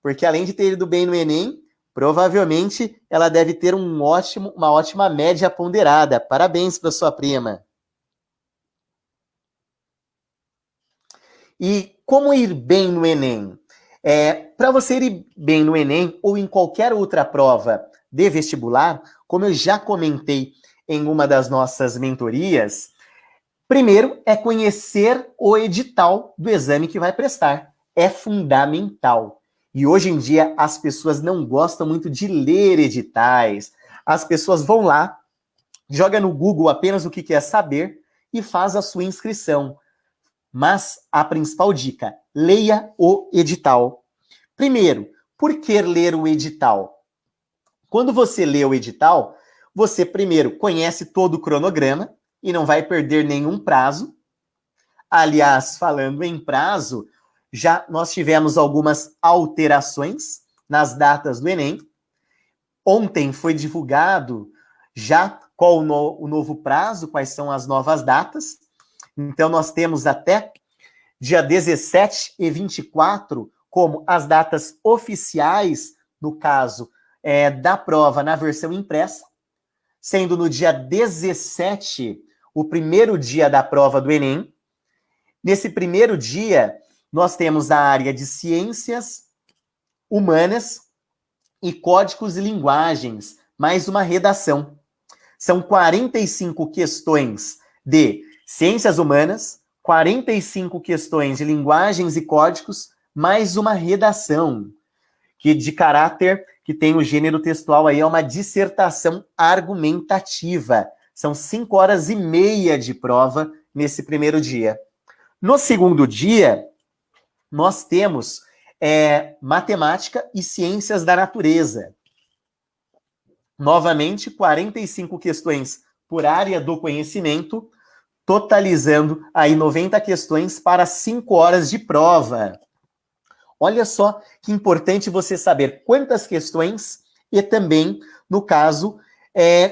Speaker 2: Porque, além de ter ido bem no Enem, provavelmente ela deve ter uma ótima média ponderada. Parabéns para sua prima. E como ir bem no Enem? Para você ir bem no Enem ou em qualquer outra prova de vestibular, como eu já comentei em uma das nossas mentorias, primeiro é conhecer o edital do exame que vai prestar. É fundamental. E hoje em dia as pessoas não gostam muito de ler editais. As pessoas vão lá, joga no Google apenas o que quer saber e faz a sua inscrição. Mas a principal dica, leia o edital. Primeiro, por que ler o edital? Quando você lê o edital, você primeiro conhece todo o cronograma e não vai perder nenhum prazo. Aliás, falando em prazo, já nós tivemos algumas alterações nas datas do Enem. Ontem foi divulgado já qual o novo prazo, quais são as novas datas. Então, nós temos até dia 17 e 24 como as datas oficiais, no caso da prova na versão impressa, sendo no dia 17 o primeiro dia da prova do Enem. Nesse primeiro dia, nós temos a área de Ciências Humanas e Códigos e Linguagens, mais uma redação. São 45 questões de Ciências Humanas, 45 questões de Linguagens e Códigos, mais uma redação, que de caráter, que tem o gênero textual aí, é uma dissertação argumentativa. São 5 horas e meia de prova nesse primeiro dia. No segundo dia, nós temos Matemática e Ciências da Natureza. Novamente, 45 questões por área do conhecimento, totalizando aí 90 questões para 5 horas de prova. Olha só que importante você saber quantas questões e também, no caso,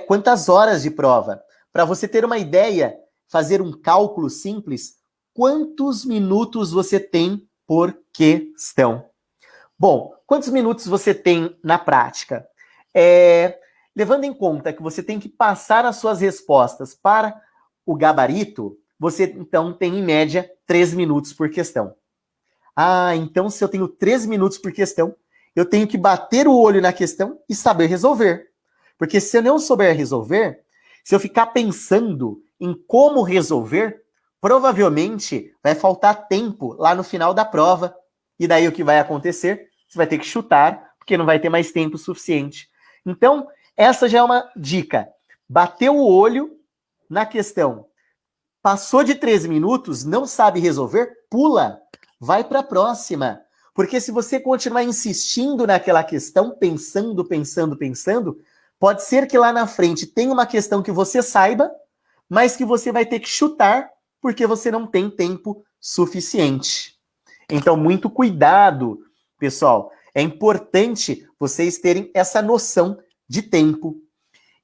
Speaker 2: quantas horas de prova. Para você ter uma ideia, fazer um cálculo simples, quantos minutos você tem por questão? Bom, quantos minutos você tem na prática? Levando em conta que você tem que passar as suas respostas para o gabarito, você, então, tem, em média, 3 minutos por questão. Ah, então, se eu tenho 3 minutos por questão, eu tenho que bater o olho na questão e saber resolver. Porque se eu não souber resolver, se eu ficar pensando em como resolver, provavelmente vai faltar tempo lá no final da prova. E daí o que vai acontecer? Você vai ter que chutar, porque não vai ter mais tempo suficiente. Então, essa já é uma dica. Bateu o olho na questão. Passou de 3 minutos, não sabe resolver, pula. Vai para a próxima. Porque se você continuar insistindo naquela questão, pensando, pode ser que lá na frente tenha uma questão que você saiba, mas que você vai ter que chutar porque você não tem tempo suficiente. Então, muito cuidado, pessoal. É importante vocês terem essa noção de tempo.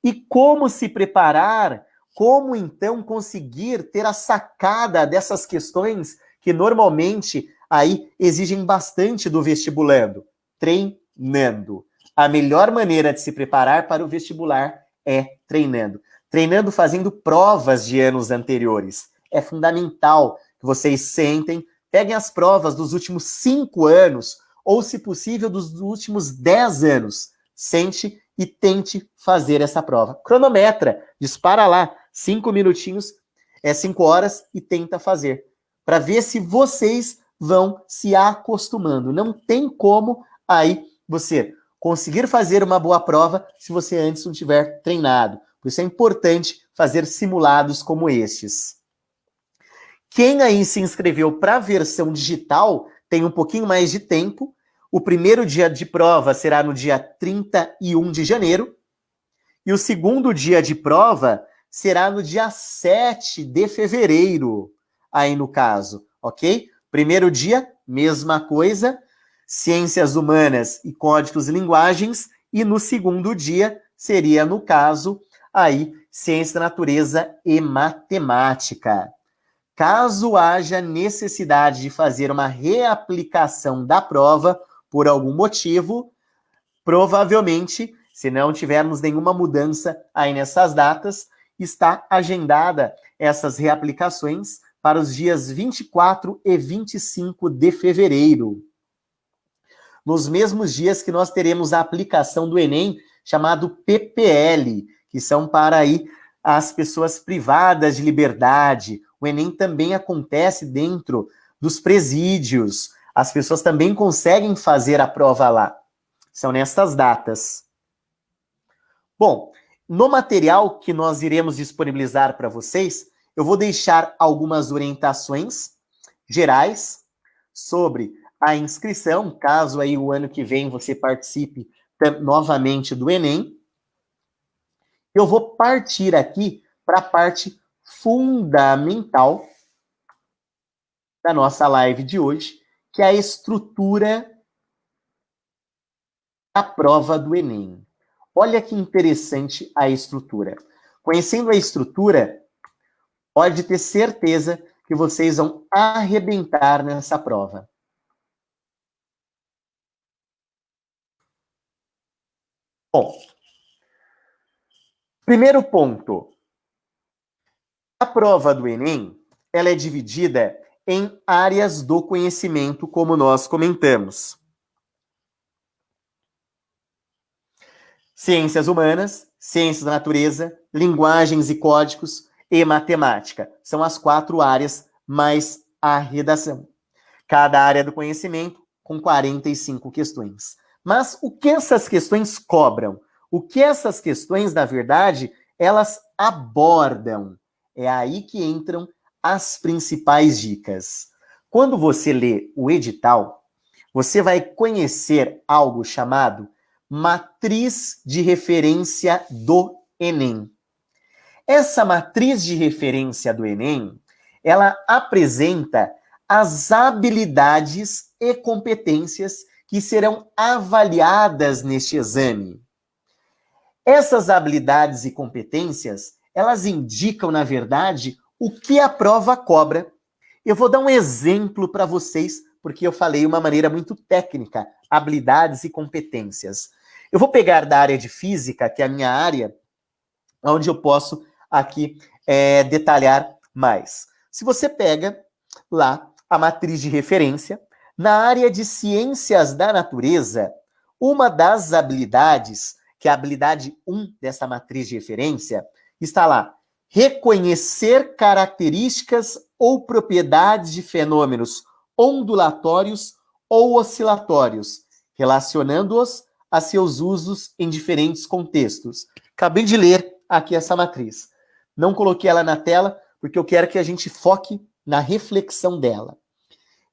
Speaker 2: E como se preparar, como então conseguir ter a sacada dessas questões que normalmente aí exigem bastante do vestibulando? Treinando. A melhor maneira de se preparar para o vestibular é treinando. Treinando fazendo provas de anos anteriores. É fundamental que vocês sentem, peguem as provas dos últimos 5 anos, ou, se possível, dos últimos 10 anos. Sente e tente fazer essa prova. Cronometra, dispara lá, 5 minutinhos, 5 horas, e tenta fazer. Para ver se vocês vão se acostumando. Não tem como aí você conseguir fazer uma boa prova se você antes não tiver treinado. Por isso é importante fazer simulados como estes. Quem aí se inscreveu para a versão digital tem um pouquinho mais de tempo. O primeiro dia de prova será no dia 31 de janeiro. E o segundo dia de prova será no dia 7 de fevereiro. Aí no caso, ok? Primeiro dia, mesma coisa. Ciências humanas e códigos e linguagens. E no segundo dia seria, no caso, aí, ciência da natureza e matemática. Caso haja necessidade de fazer uma reaplicação da prova por algum motivo, provavelmente, se não tivermos nenhuma mudança aí nessas datas, está agendada essas reaplicações para os dias 24 e 25 de fevereiro. Nos mesmos dias que nós teremos a aplicação do Enem, chamado PPL, que são para aí as pessoas privadas de liberdade. O Enem também acontece dentro dos presídios. As pessoas também conseguem fazer a prova lá. São nestas datas. Bom, no material que nós iremos disponibilizar para vocês, eu vou deixar algumas orientações gerais sobre a inscrição, caso aí o ano que vem você participe novamente do Enem. Eu vou partir aqui para a parte fundamental da nossa live de hoje, que é a estrutura da prova do Enem. Olha que interessante a estrutura. Conhecendo a estrutura, pode ter certeza que vocês vão arrebentar nessa prova. Bom, primeiro ponto. A prova do Enem, ela é dividida em áreas do conhecimento, como nós comentamos. Ciências humanas, ciências da natureza, linguagens e códigos e matemática. São as 4 áreas mais a redação. Cada área do conhecimento com 45 questões. Mas o que essas questões cobram? O que essas questões, na verdade, elas abordam? É aí que entram as principais dicas. Quando você lê o edital, você vai conhecer algo chamado matriz de referência do Enem. Essa matriz de referência do Enem, ela apresenta as habilidades e competências que serão avaliadas neste exame. Essas habilidades e competências, elas indicam, na verdade, o que a prova cobra. Eu vou dar um exemplo para vocês, porque eu falei uma maneira muito técnica, habilidades e competências. Eu vou pegar da área de física, que é a minha área, onde eu posso aqui detalhar mais. Se você pega lá a matriz de referência, na área de ciências da natureza, uma das habilidades que é a habilidade 1 dessa matriz de referência, está lá: reconhecer características ou propriedades de fenômenos ondulatórios ou oscilatórios, relacionando-os a seus usos em diferentes contextos. Acabei de ler aqui essa matriz. Não coloquei ela na tela, porque eu quero que a gente foque na reflexão dela.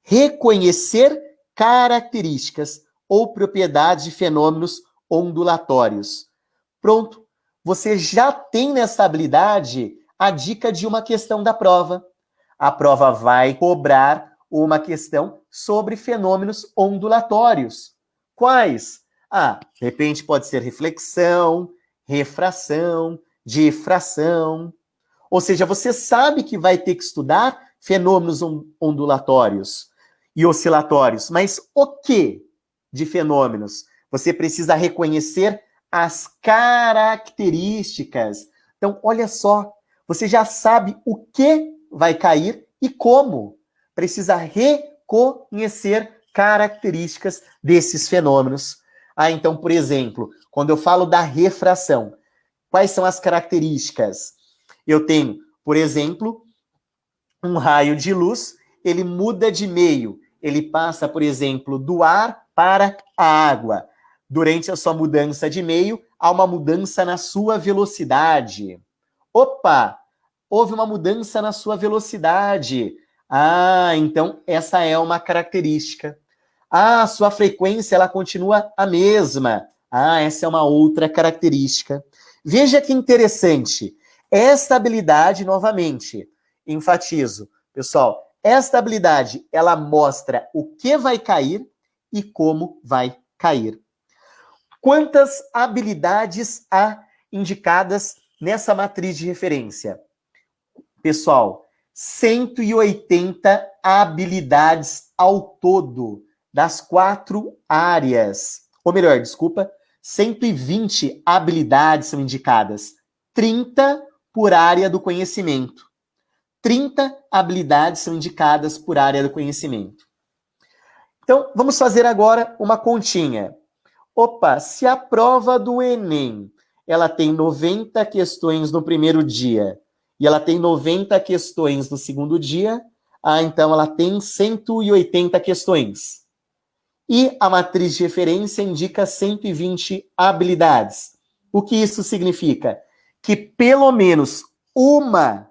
Speaker 2: Reconhecer características ou propriedades de fenômenos ondulatórios. Pronto. Você já tem nessa habilidade a dica de uma questão da prova. A prova vai cobrar uma questão sobre fenômenos ondulatórios. Quais? De repente pode ser reflexão, refração, difração. Ou seja, você sabe que vai ter que estudar fenômenos ondulatórios e oscilatórios, mas o que de fenômenos? Você precisa reconhecer as características. Então, olha só, você já sabe o que vai cair e como. Precisa reconhecer características desses fenômenos. Então, por exemplo, quando eu falo da refração, quais são as características? Eu tenho, por exemplo, um raio de luz, ele muda de meio. Ele passa, por exemplo, do ar para a água. Durante a sua mudança de meio, há uma mudança na sua velocidade. Opa! Houve uma mudança na sua velocidade. Então essa é uma característica. Sua frequência, ela continua a mesma. Essa é uma outra característica. Veja que interessante. Esta habilidade, novamente, enfatizo, pessoal, esta habilidade, ela mostra o que vai cair e como vai cair. Quantas habilidades há indicadas nessa matriz de referência? Pessoal, 180 habilidades ao todo, das 4 áreas. Ou melhor, 120 habilidades são indicadas. 30 por área do conhecimento. 30 habilidades são indicadas por área do conhecimento. Então, vamos fazer agora uma continha. Se a prova do Enem, ela tem 90 questões no primeiro dia e ela tem 90 questões no segundo dia, então ela tem 180 questões. E a matriz de referência indica 120 habilidades. O que isso significa? Que pelo menos uma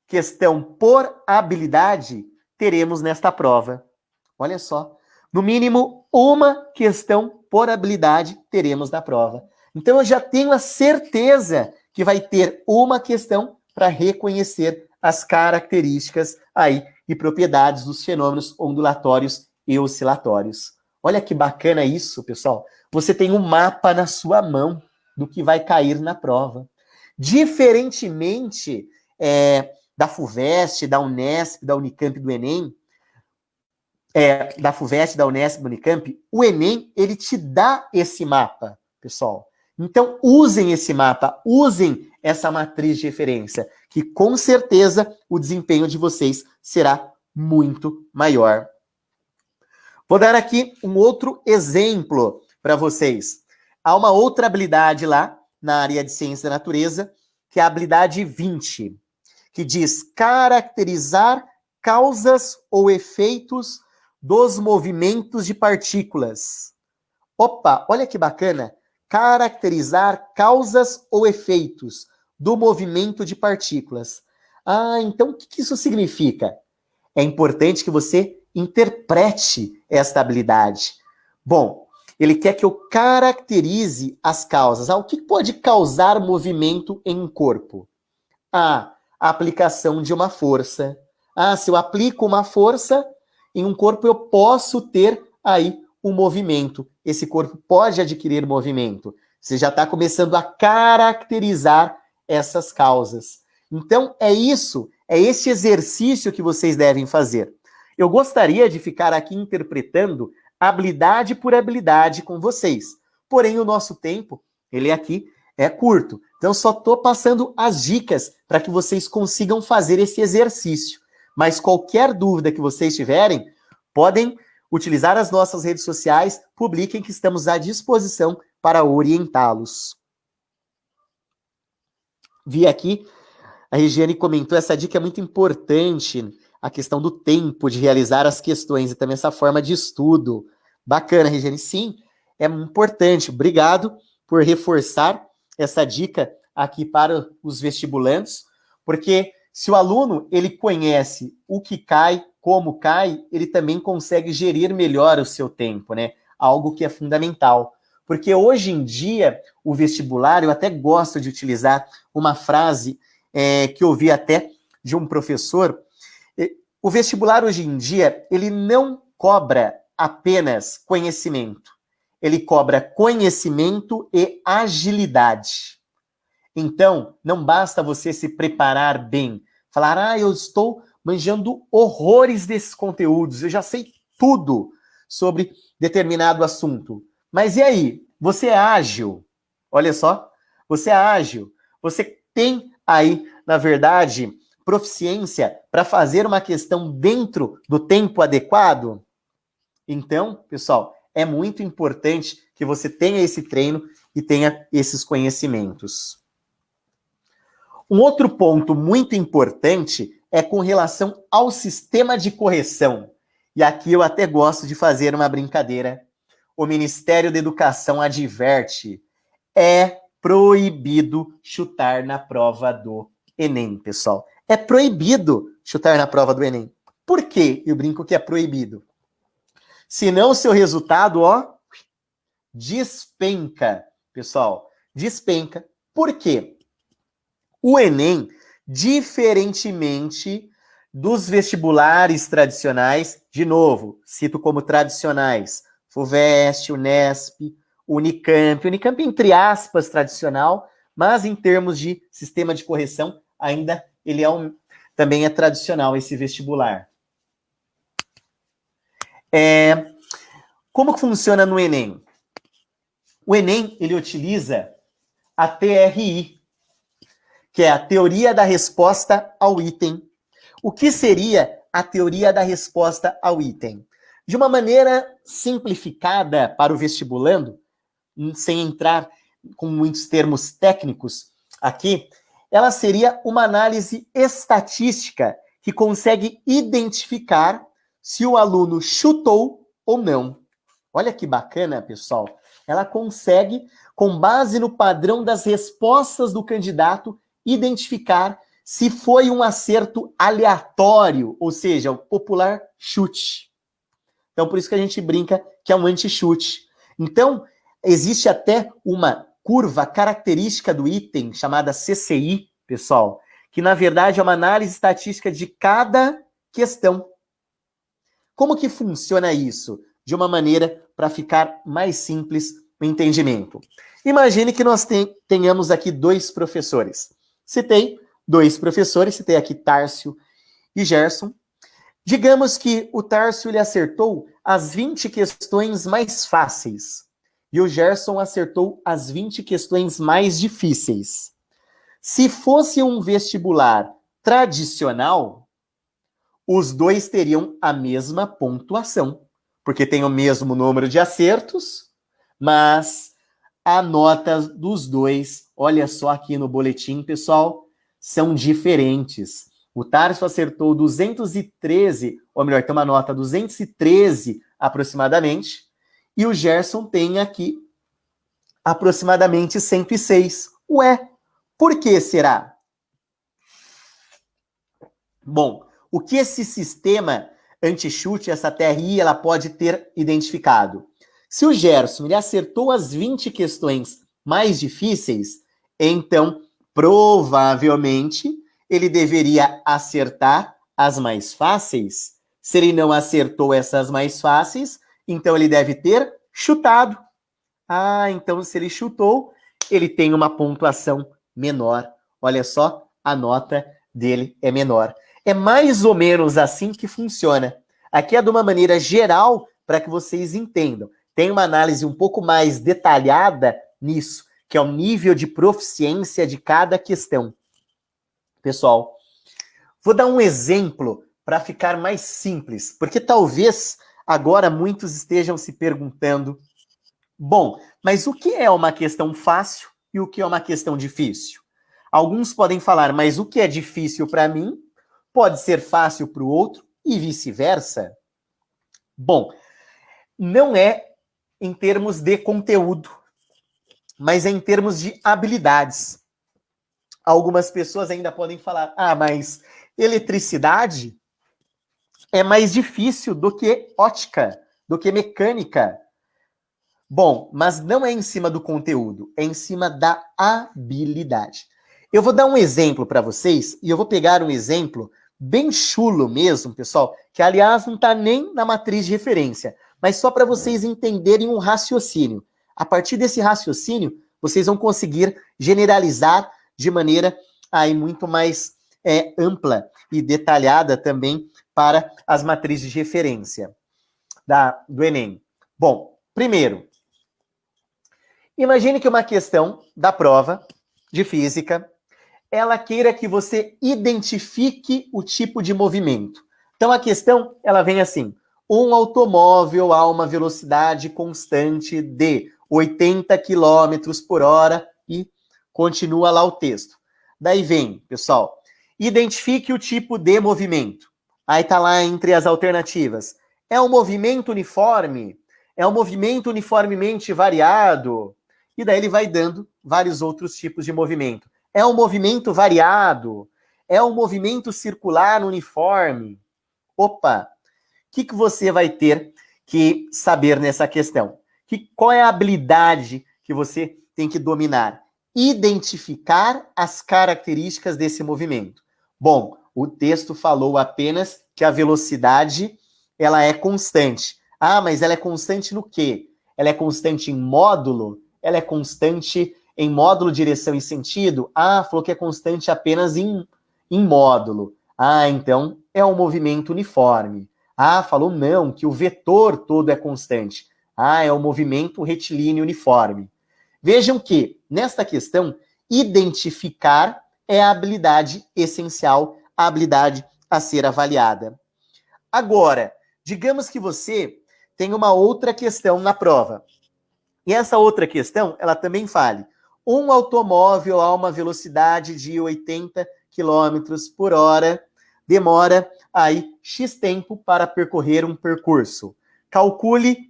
Speaker 2: questão por habilidade teremos nesta prova. Olha só. No mínimo, uma questão por habilidade teremos na prova. Então, eu já tenho a certeza que vai ter uma questão para reconhecer as características e propriedades dos fenômenos ondulatórios e oscilatórios. Olha que bacana isso, pessoal. Você tem um mapa na sua mão do que vai cair na prova. Diferentemente da FUVEST, da Unesp, da Unicamp, do Enem, da FUVEST, da Unesp, da Unicamp, o Enem, ele te dá esse mapa, pessoal. Então, usem esse mapa, usem essa matriz de referência, que com certeza o desempenho de vocês será muito maior. Vou dar aqui um outro exemplo para vocês. Há uma outra habilidade lá, na área de ciência da natureza, que é a habilidade 20, que diz caracterizar causas ou efeitos dos movimentos de partículas. Olha que bacana. Caracterizar causas ou efeitos do movimento de partículas. Então o que isso significa? É importante que você interprete esta habilidade. Bom, ele quer que eu caracterize as causas. O que pode causar movimento em um corpo? A aplicação de uma força. Se eu aplico uma força em um corpo, eu posso ter um movimento. Esse corpo pode adquirir movimento. Você já está começando a caracterizar essas causas. Então, é esse exercício que vocês devem fazer. Eu gostaria de ficar aqui interpretando habilidade por habilidade com vocês. Porém, o nosso tempo, ele aqui é curto. Então, só estou passando as dicas para que vocês consigam fazer esse exercício. Mas qualquer dúvida que vocês tiverem, podem utilizar as nossas redes sociais, publiquem que estamos à disposição para orientá-los. Vi aqui, a Regiane comentou, essa dica é muito importante, a questão do tempo de realizar as questões e também essa forma de estudo. Bacana, Regiane. Sim, é importante. Obrigado por reforçar essa dica aqui para os vestibulantes, porque se o aluno ele conhece o que cai, como cai, ele também consegue gerir melhor o seu tempo, né? Algo que é fundamental. Porque hoje em dia, o vestibular, eu até gosto de utilizar uma frase que eu ouvi até de um professor. O vestibular hoje em dia, ele não cobra apenas conhecimento. Ele cobra conhecimento e agilidade. Então, não basta você se preparar bem, falar, eu estou manjando horrores desses conteúdos, eu já sei tudo sobre determinado assunto. Mas e aí? Você é ágil? Olha só, você é ágil. Você tem aí, na verdade, proficiência para fazer uma questão dentro do tempo adequado? Então, pessoal, é muito importante que você tenha esse treino e tenha esses conhecimentos. Um outro ponto muito importante é com relação ao sistema de correção. E aqui eu até gosto de fazer uma brincadeira. O Ministério da Educação adverte: é proibido chutar na prova do Enem, pessoal. É proibido chutar na prova do Enem. Por quê? Eu brinco que é proibido. Senão o seu resultado, despenca, pessoal. Despenca. Por quê? O Enem, diferentemente dos vestibulares tradicionais, de novo, cito como tradicionais, FUVEST, Unesp, Unicamp. Unicamp, entre aspas, tradicional, mas em termos de sistema de correção, ainda ele também é tradicional, esse vestibular. Como que funciona no Enem? O Enem, ele utiliza a TRI, que é a teoria da resposta ao item. O que seria a teoria da resposta ao item? De uma maneira simplificada para o vestibulando, sem entrar com muitos termos técnicos aqui, ela seria uma análise estatística que consegue identificar se o aluno chutou ou não. Olha que bacana, pessoal. Ela consegue, com base no padrão das respostas do candidato, identificar se foi um acerto aleatório, ou seja, o popular chute. Então, por isso que a gente brinca que é um anti-chute. Então, existe até uma curva característica do item, chamada CCI, pessoal, que na verdade é uma análise estatística de cada questão. Como que funciona isso? De uma maneira para ficar mais simples o entendimento. Imagine que nós tenhamos aqui dois professores. Citei dois professores, citei aqui Tárcio e Gerson. Digamos que o Tárcio ele acertou as 20 questões mais fáceis e o Gerson acertou as 20 questões mais difíceis. Se fosse um vestibular tradicional, os dois teriam a mesma pontuação, porque tem o mesmo número de acertos, mas a nota dos dois, olha só aqui no boletim, pessoal, são diferentes. O Tárcio acertou 213, ou melhor, tem uma nota 213 aproximadamente, e o Gerson tem aqui aproximadamente 106. Ué, por que será? Bom, o que esse sistema anti-chute, essa TRI, ela pode ter identificado? Se o Gerson ele acertou as 20 questões mais difíceis, então, provavelmente, ele deveria acertar as mais fáceis. Se ele não acertou essas mais fáceis, então ele deve ter chutado. Então se ele chutou, ele tem uma pontuação menor. Olha só, a nota dele é menor. É mais ou menos assim que funciona. Aqui é de uma maneira geral para que vocês entendam. Tem uma análise um pouco mais detalhada nisso, que é o nível de proficiência de cada questão. Pessoal, vou dar um exemplo para ficar mais simples, porque talvez agora muitos estejam se perguntando, Bom, mas o que é uma questão fácil e o que é uma questão difícil? Alguns podem falar, mas o que é difícil para mim pode ser fácil para o outro e vice-versa. Bom, não é em termos de conteúdo, mas é em termos de habilidades. Algumas pessoas ainda podem falar, mas eletricidade é mais difícil do que ótica, do que mecânica. Bom, mas não é em cima do conteúdo, é em cima da habilidade. Eu vou dar um exemplo para vocês, e eu vou pegar um exemplo bem chulo mesmo, pessoal, que aliás não está nem na matriz de referência, mas só para vocês entenderem um raciocínio. A partir desse raciocínio, vocês vão conseguir generalizar de maneira aí muito mais ampla e detalhada também para as matrizes de referência do Enem. Bom, primeiro, imagine que uma questão da prova de física, ela queira que você identifique o tipo de movimento. Então a questão, ela vem assim: um automóvel a uma velocidade constante de 80 km por hora e continua lá o texto. Daí vem, pessoal, identifique o tipo de movimento. Aí tá lá entre as alternativas. É um movimento uniforme? É um movimento uniformemente variado? E daí ele vai dando vários outros tipos de movimento. É um movimento variado? É um movimento circular uniforme? Opa! O que você vai ter que saber nessa questão? Qual é a habilidade que você tem que dominar? Identificar as características desse movimento. Bom, o texto falou apenas que a velocidade ela é constante. Mas ela é constante no quê? Ela é constante em módulo? Ela é constante em módulo, direção e sentido? Falou que é constante apenas em módulo. Então é um movimento uniforme. Falou não, que o vetor todo é constante. É um movimento retilíneo uniforme. Vejam que, nesta questão, identificar é a habilidade essencial, a habilidade a ser avaliada. Agora, digamos que você tem uma outra questão na prova. E essa outra questão, ela também fale: um automóvel a uma velocidade de 80 km por hora demora aí X tempo para percorrer um percurso. Calcule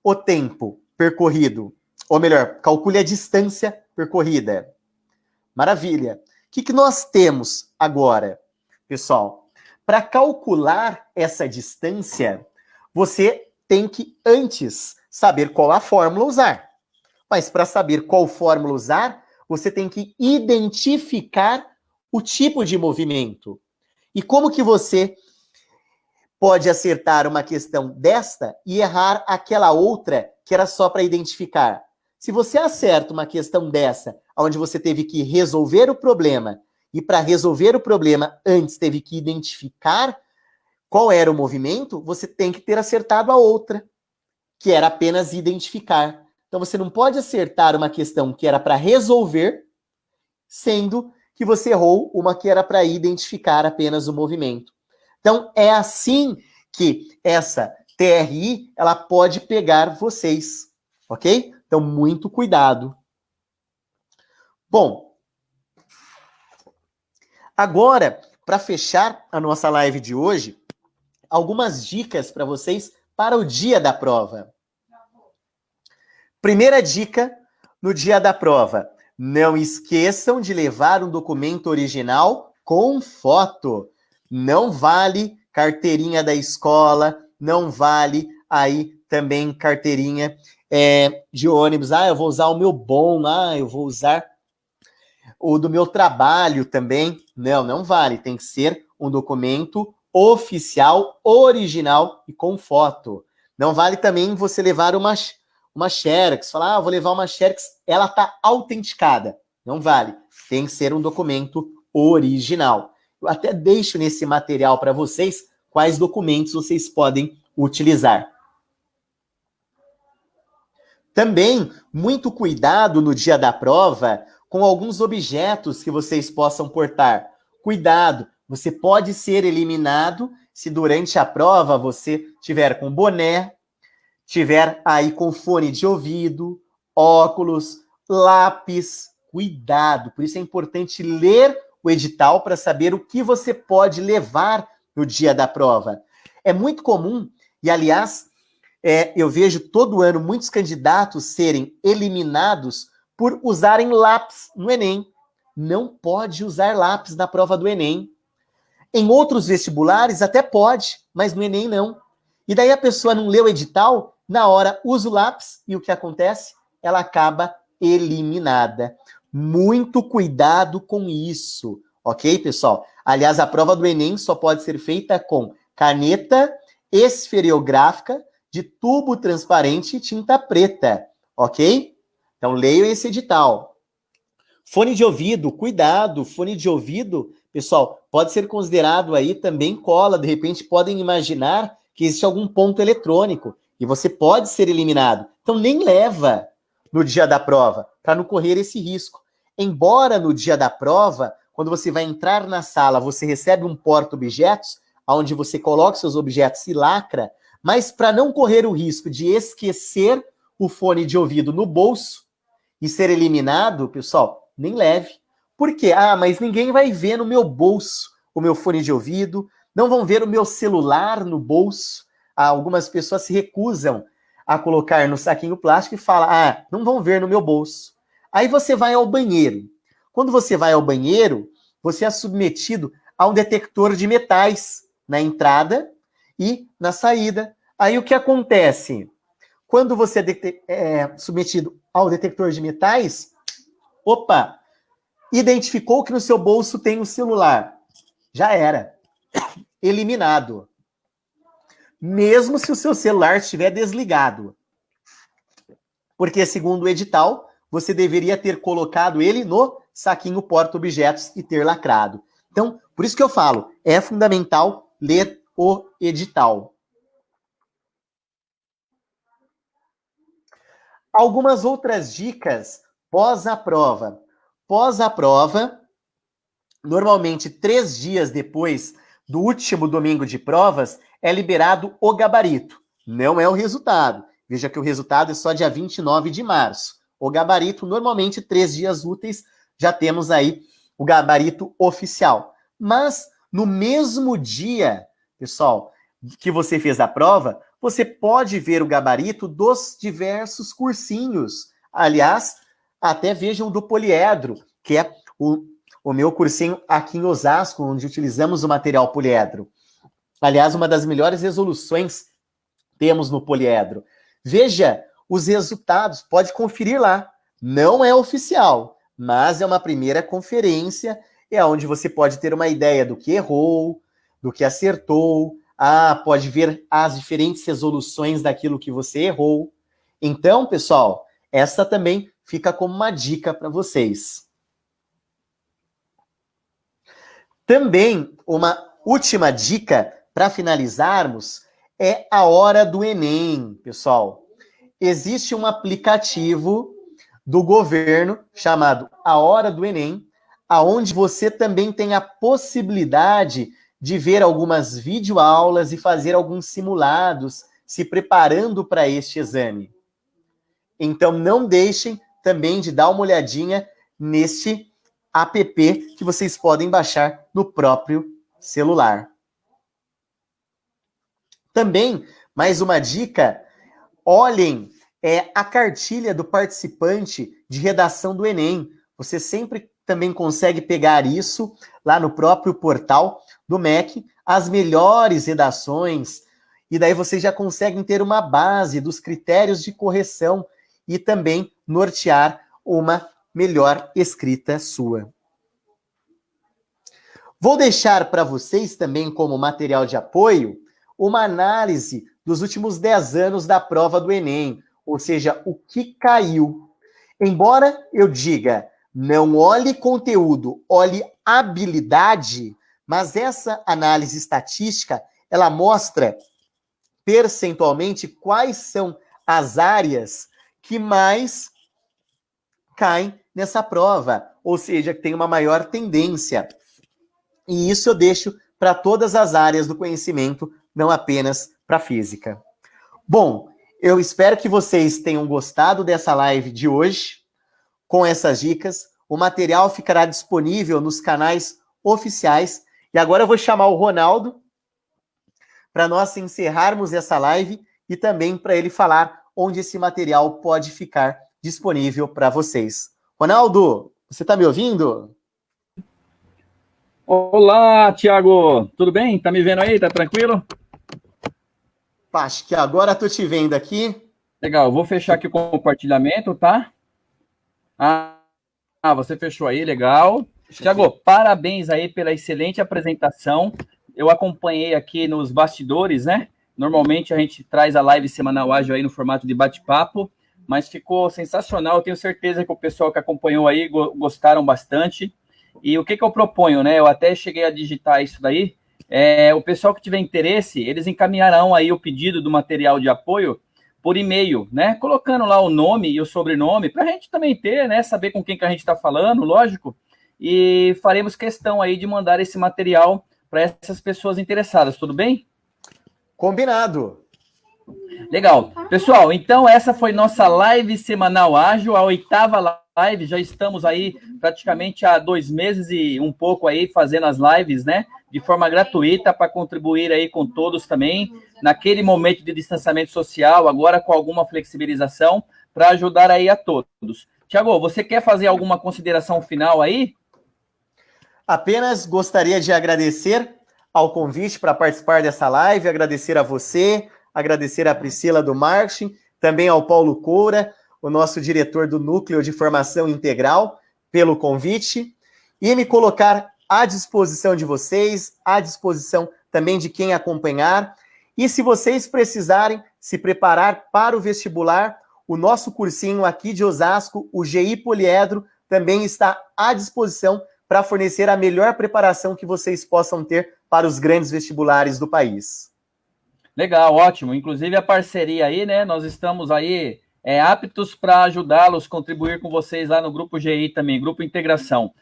Speaker 2: o tempo percorrido, ou melhor, calcule a distância percorrida. Maravilha. O que nós temos agora, pessoal? Para calcular essa distância, você tem que antes saber qual a fórmula usar. Mas para saber qual fórmula usar, você tem que identificar o tipo de movimento. E como que você pode acertar uma questão desta e errar aquela outra que era só para identificar? Se você acerta uma questão dessa, onde você teve que resolver o problema, e para resolver o problema antes teve que identificar qual era o movimento, você tem que ter acertado a outra, que era apenas identificar. Então você não pode acertar uma questão que era para resolver, sendo que você errou uma que era para identificar apenas o movimento. Então é assim que essa TRI ela pode pegar vocês, ok? Então muito cuidado. Bom, agora para fechar a nossa live de hoje, algumas dicas para vocês para o dia da prova. Primeira dica no dia da prova: não esqueçam de levar um documento original com foto. Não vale carteirinha da escola, não vale aí também carteirinha de ônibus. Eu vou usar o meu bom, eu vou usar o do meu trabalho também. Não vale. Tem que ser um documento oficial, original e com foto. Não vale também você levar uma xerox, falar, vou levar uma xerox, ela está autenticada. Não vale. Tem que ser um documento original. Eu até deixo nesse material para vocês quais documentos vocês podem utilizar. Também, muito cuidado no dia da prova com alguns objetos que vocês possam portar. Cuidado, você pode ser eliminado se durante a prova você tiver com boné, tiver aí com fone de ouvido, óculos, lápis, cuidado. Por isso é importante ler o edital para saber o que você pode levar no dia da prova. É muito comum, e aliás, eu vejo todo ano muitos candidatos serem eliminados por usarem lápis no Enem. Não pode usar lápis na prova do Enem. Em outros vestibulares até pode, mas no Enem não. E daí a pessoa não lê o edital, na hora usa o lápis e o que acontece? Ela acaba eliminada. Muito cuidado com isso, ok, pessoal? Aliás, a prova do Enem só pode ser feita com caneta esferográfica de tubo transparente e tinta preta, ok? Então, leiam esse edital. Fone de ouvido, cuidado, fone de ouvido, pessoal, pode ser considerado aí também cola, de repente podem imaginar que existe algum ponto eletrônico e você pode ser eliminado. Então, nem leva no dia da prova, para não correr esse risco. Embora no dia da prova, quando você vai entrar na sala, você recebe um porta-objetos, onde você coloca seus objetos e lacra, mas para não correr o risco de esquecer o fone de ouvido no bolso e ser eliminado, pessoal, nem leve. Por quê? Mas ninguém vai ver no meu bolso o meu fone de ouvido, não vão ver o meu celular no bolso. Algumas pessoas se recusam a colocar no saquinho plástico e falam, não vão ver no meu bolso. Aí você vai ao banheiro. Quando você vai ao banheiro, você é submetido a um detector de metais na entrada e na saída. Aí o que acontece? Quando você é submetido ao detector de metais, identificou que no seu bolso tem um celular. Já era. Eliminado. Mesmo se o seu celular estiver desligado. Porque, segundo o edital, você deveria ter colocado ele no saquinho porta-objetos e ter lacrado. Então, por isso que eu falo, é fundamental ler o edital. Algumas outras dicas pós a prova. Pós a prova, normalmente 3 dias depois do último domingo de provas, é liberado o gabarito. Não é o resultado. Veja que o resultado é só dia 29 de março. O gabarito, normalmente 3 dias úteis, já temos aí o gabarito oficial. Mas no mesmo dia, pessoal, que você fez a prova, você pode ver o gabarito dos diversos cursinhos. Aliás, até vejam do poliedro, que é o meu cursinho aqui em Osasco, onde utilizamos o material poliedro. Aliás, uma das melhores resoluções temos no poliedro. Veja os resultados, pode conferir lá. Não é oficial, mas é uma primeira conferência, é onde você pode ter uma ideia do que errou, do que acertou, pode ver as diferentes resoluções daquilo que você errou. Então, pessoal, essa também fica como uma dica para vocês. Também, uma última dica para finalizarmos é a hora do Enem, pessoal. Existe um aplicativo do governo chamado A Hora do Enem, aonde você também tem a possibilidade de ver algumas videoaulas e fazer alguns simulados, se preparando para este exame. Então, não deixem também de dar uma olhadinha neste app que vocês podem baixar no próprio celular. Também, mais uma dica, olhem a cartilha do participante de redação do Enem. Você sempre também consegue pegar isso lá no próprio portal do MEC, as melhores redações, e daí vocês já conseguem ter uma base dos critérios de correção e também nortear uma melhor escrita sua. Vou deixar para vocês também como material de apoio uma análise dos últimos 10 anos da prova do Enem, ou seja, o que caiu. Embora eu diga, não olhe conteúdo, olhe habilidade, mas essa análise estatística, ela mostra percentualmente quais são as áreas que mais caem nessa prova, ou seja, que tem uma maior tendência. E isso eu deixo para todas as áreas do conhecimento, não apenas para a física. Bom, Eu espero que vocês tenham gostado dessa live de hoje, com essas dicas. O material ficará disponível nos canais oficiais. E agora eu vou chamar o Ronaldo para nós encerrarmos essa live e também para ele falar onde esse material pode ficar disponível para vocês. Ronaldo, você está me ouvindo?
Speaker 1: Olá, Thiago. Tudo bem? Tá me vendo aí? Tá tranquilo?
Speaker 2: Acho que agora estou te vendo aqui.
Speaker 1: Legal, vou fechar aqui o compartilhamento, tá? Você fechou aí, legal. Thiago, parabéns aí pela excelente apresentação. Eu acompanhei aqui nos bastidores, né? Normalmente a gente traz a live semanal ágil aí no formato de bate-papo, mas ficou sensacional. Eu tenho certeza que o pessoal que acompanhou aí gostaram bastante. E o que eu proponho, né? Eu até cheguei a digitar isso daí. O pessoal que tiver interesse, eles encaminharão aí o pedido do material de apoio por e-mail, né? Colocando lá o nome e o sobrenome, para a gente também ter, né? Saber com quem que a gente está falando, lógico. E faremos questão aí de mandar esse material para essas pessoas interessadas, tudo bem?
Speaker 2: Combinado.
Speaker 1: Legal. Pessoal, então essa foi nossa live semanal ágil, a 8ª live. Já estamos aí praticamente há 2 meses e um pouco aí fazendo as lives, né? De forma gratuita para contribuir aí com todos também, naquele momento de distanciamento social, agora com alguma flexibilização, para ajudar aí a todos. Thiago, você quer fazer alguma consideração final aí?
Speaker 2: Apenas gostaria de agradecer ao convite para participar dessa live, agradecer a você, agradecer a Priscila do marketing, também ao Paulo Coura, o nosso diretor do Núcleo de Formação Integral, pelo convite, e me colocar à disposição de vocês, à disposição também de quem acompanhar. E se vocês precisarem se preparar para o vestibular, o nosso cursinho aqui de Osasco, o GI Poliedro, também está à disposição para fornecer a melhor preparação que vocês possam ter para os grandes vestibulares do país.
Speaker 1: Legal, ótimo. Inclusive a parceria aí, né? Nós estamos aí aptos para ajudá-los, contribuir com vocês lá no Grupo GI também, Grupo Integração.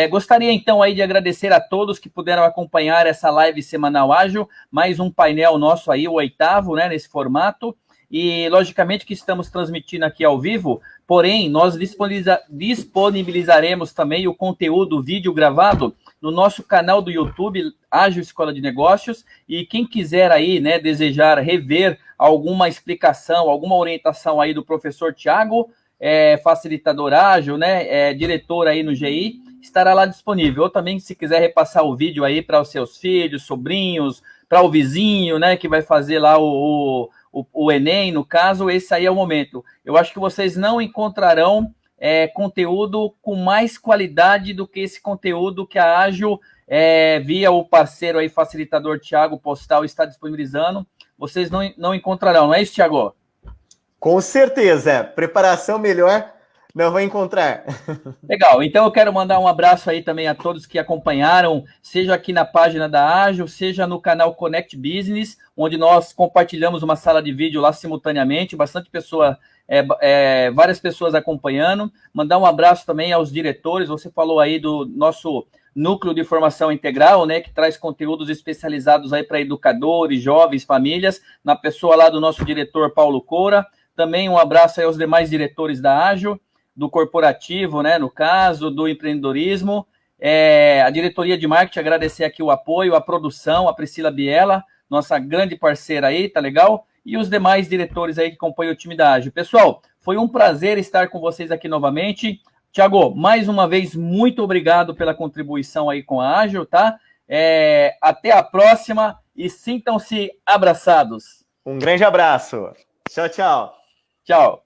Speaker 1: Gostaria então aí de agradecer a todos que puderam acompanhar essa live semanal ágil, mais um painel nosso aí, o 8º, né, nesse formato, e logicamente que estamos transmitindo aqui ao vivo, porém nós disponibilizaremos também o conteúdo, o vídeo gravado no nosso canal do YouTube, Ágil Escola de Negócios, e quem quiser aí, né, desejar rever alguma explicação, alguma orientação aí do professor Thiago, facilitador ágil, né, diretor aí no GI, estará lá disponível. Ou também, se quiser repassar o vídeo aí para os seus filhos, sobrinhos, para o vizinho, né, que vai fazer lá o Enem, no caso, esse aí é o momento. Eu acho que vocês não encontrarão conteúdo com mais qualidade do que esse conteúdo que a Ágil, via o parceiro aí, facilitador Thiago Postal, está disponibilizando. Vocês não encontrarão, não é isso, Thiago?
Speaker 2: Com certeza. Preparação melhor não vai encontrar.
Speaker 1: Legal, então eu quero mandar um abraço aí também a todos que acompanharam, seja aqui na página da Ágil, seja no canal Connect Business, onde nós compartilhamos uma sala de vídeo lá simultaneamente, bastante pessoa, várias pessoas acompanhando. Mandar um abraço também aos diretores, você falou aí do nosso Núcleo de Formação Integral, né, que traz conteúdos especializados aí para educadores, jovens, famílias, na pessoa lá do nosso diretor Paulo Coura. Também um abraço aí aos demais diretores da Ágil, do corporativo, né, no caso, do empreendedorismo, a diretoria de marketing, agradecer aqui o apoio, a produção, a Priscila Biela, nossa grande parceira aí, tá legal? E os demais diretores aí que acompanham o time da Ágil. Pessoal, foi um prazer estar com vocês aqui novamente. Thiago, mais uma vez, muito obrigado pela contribuição aí com a Ágil, tá? Até a próxima e sintam-se abraçados.
Speaker 2: Um grande abraço. Tchau, tchau.
Speaker 1: Tchau.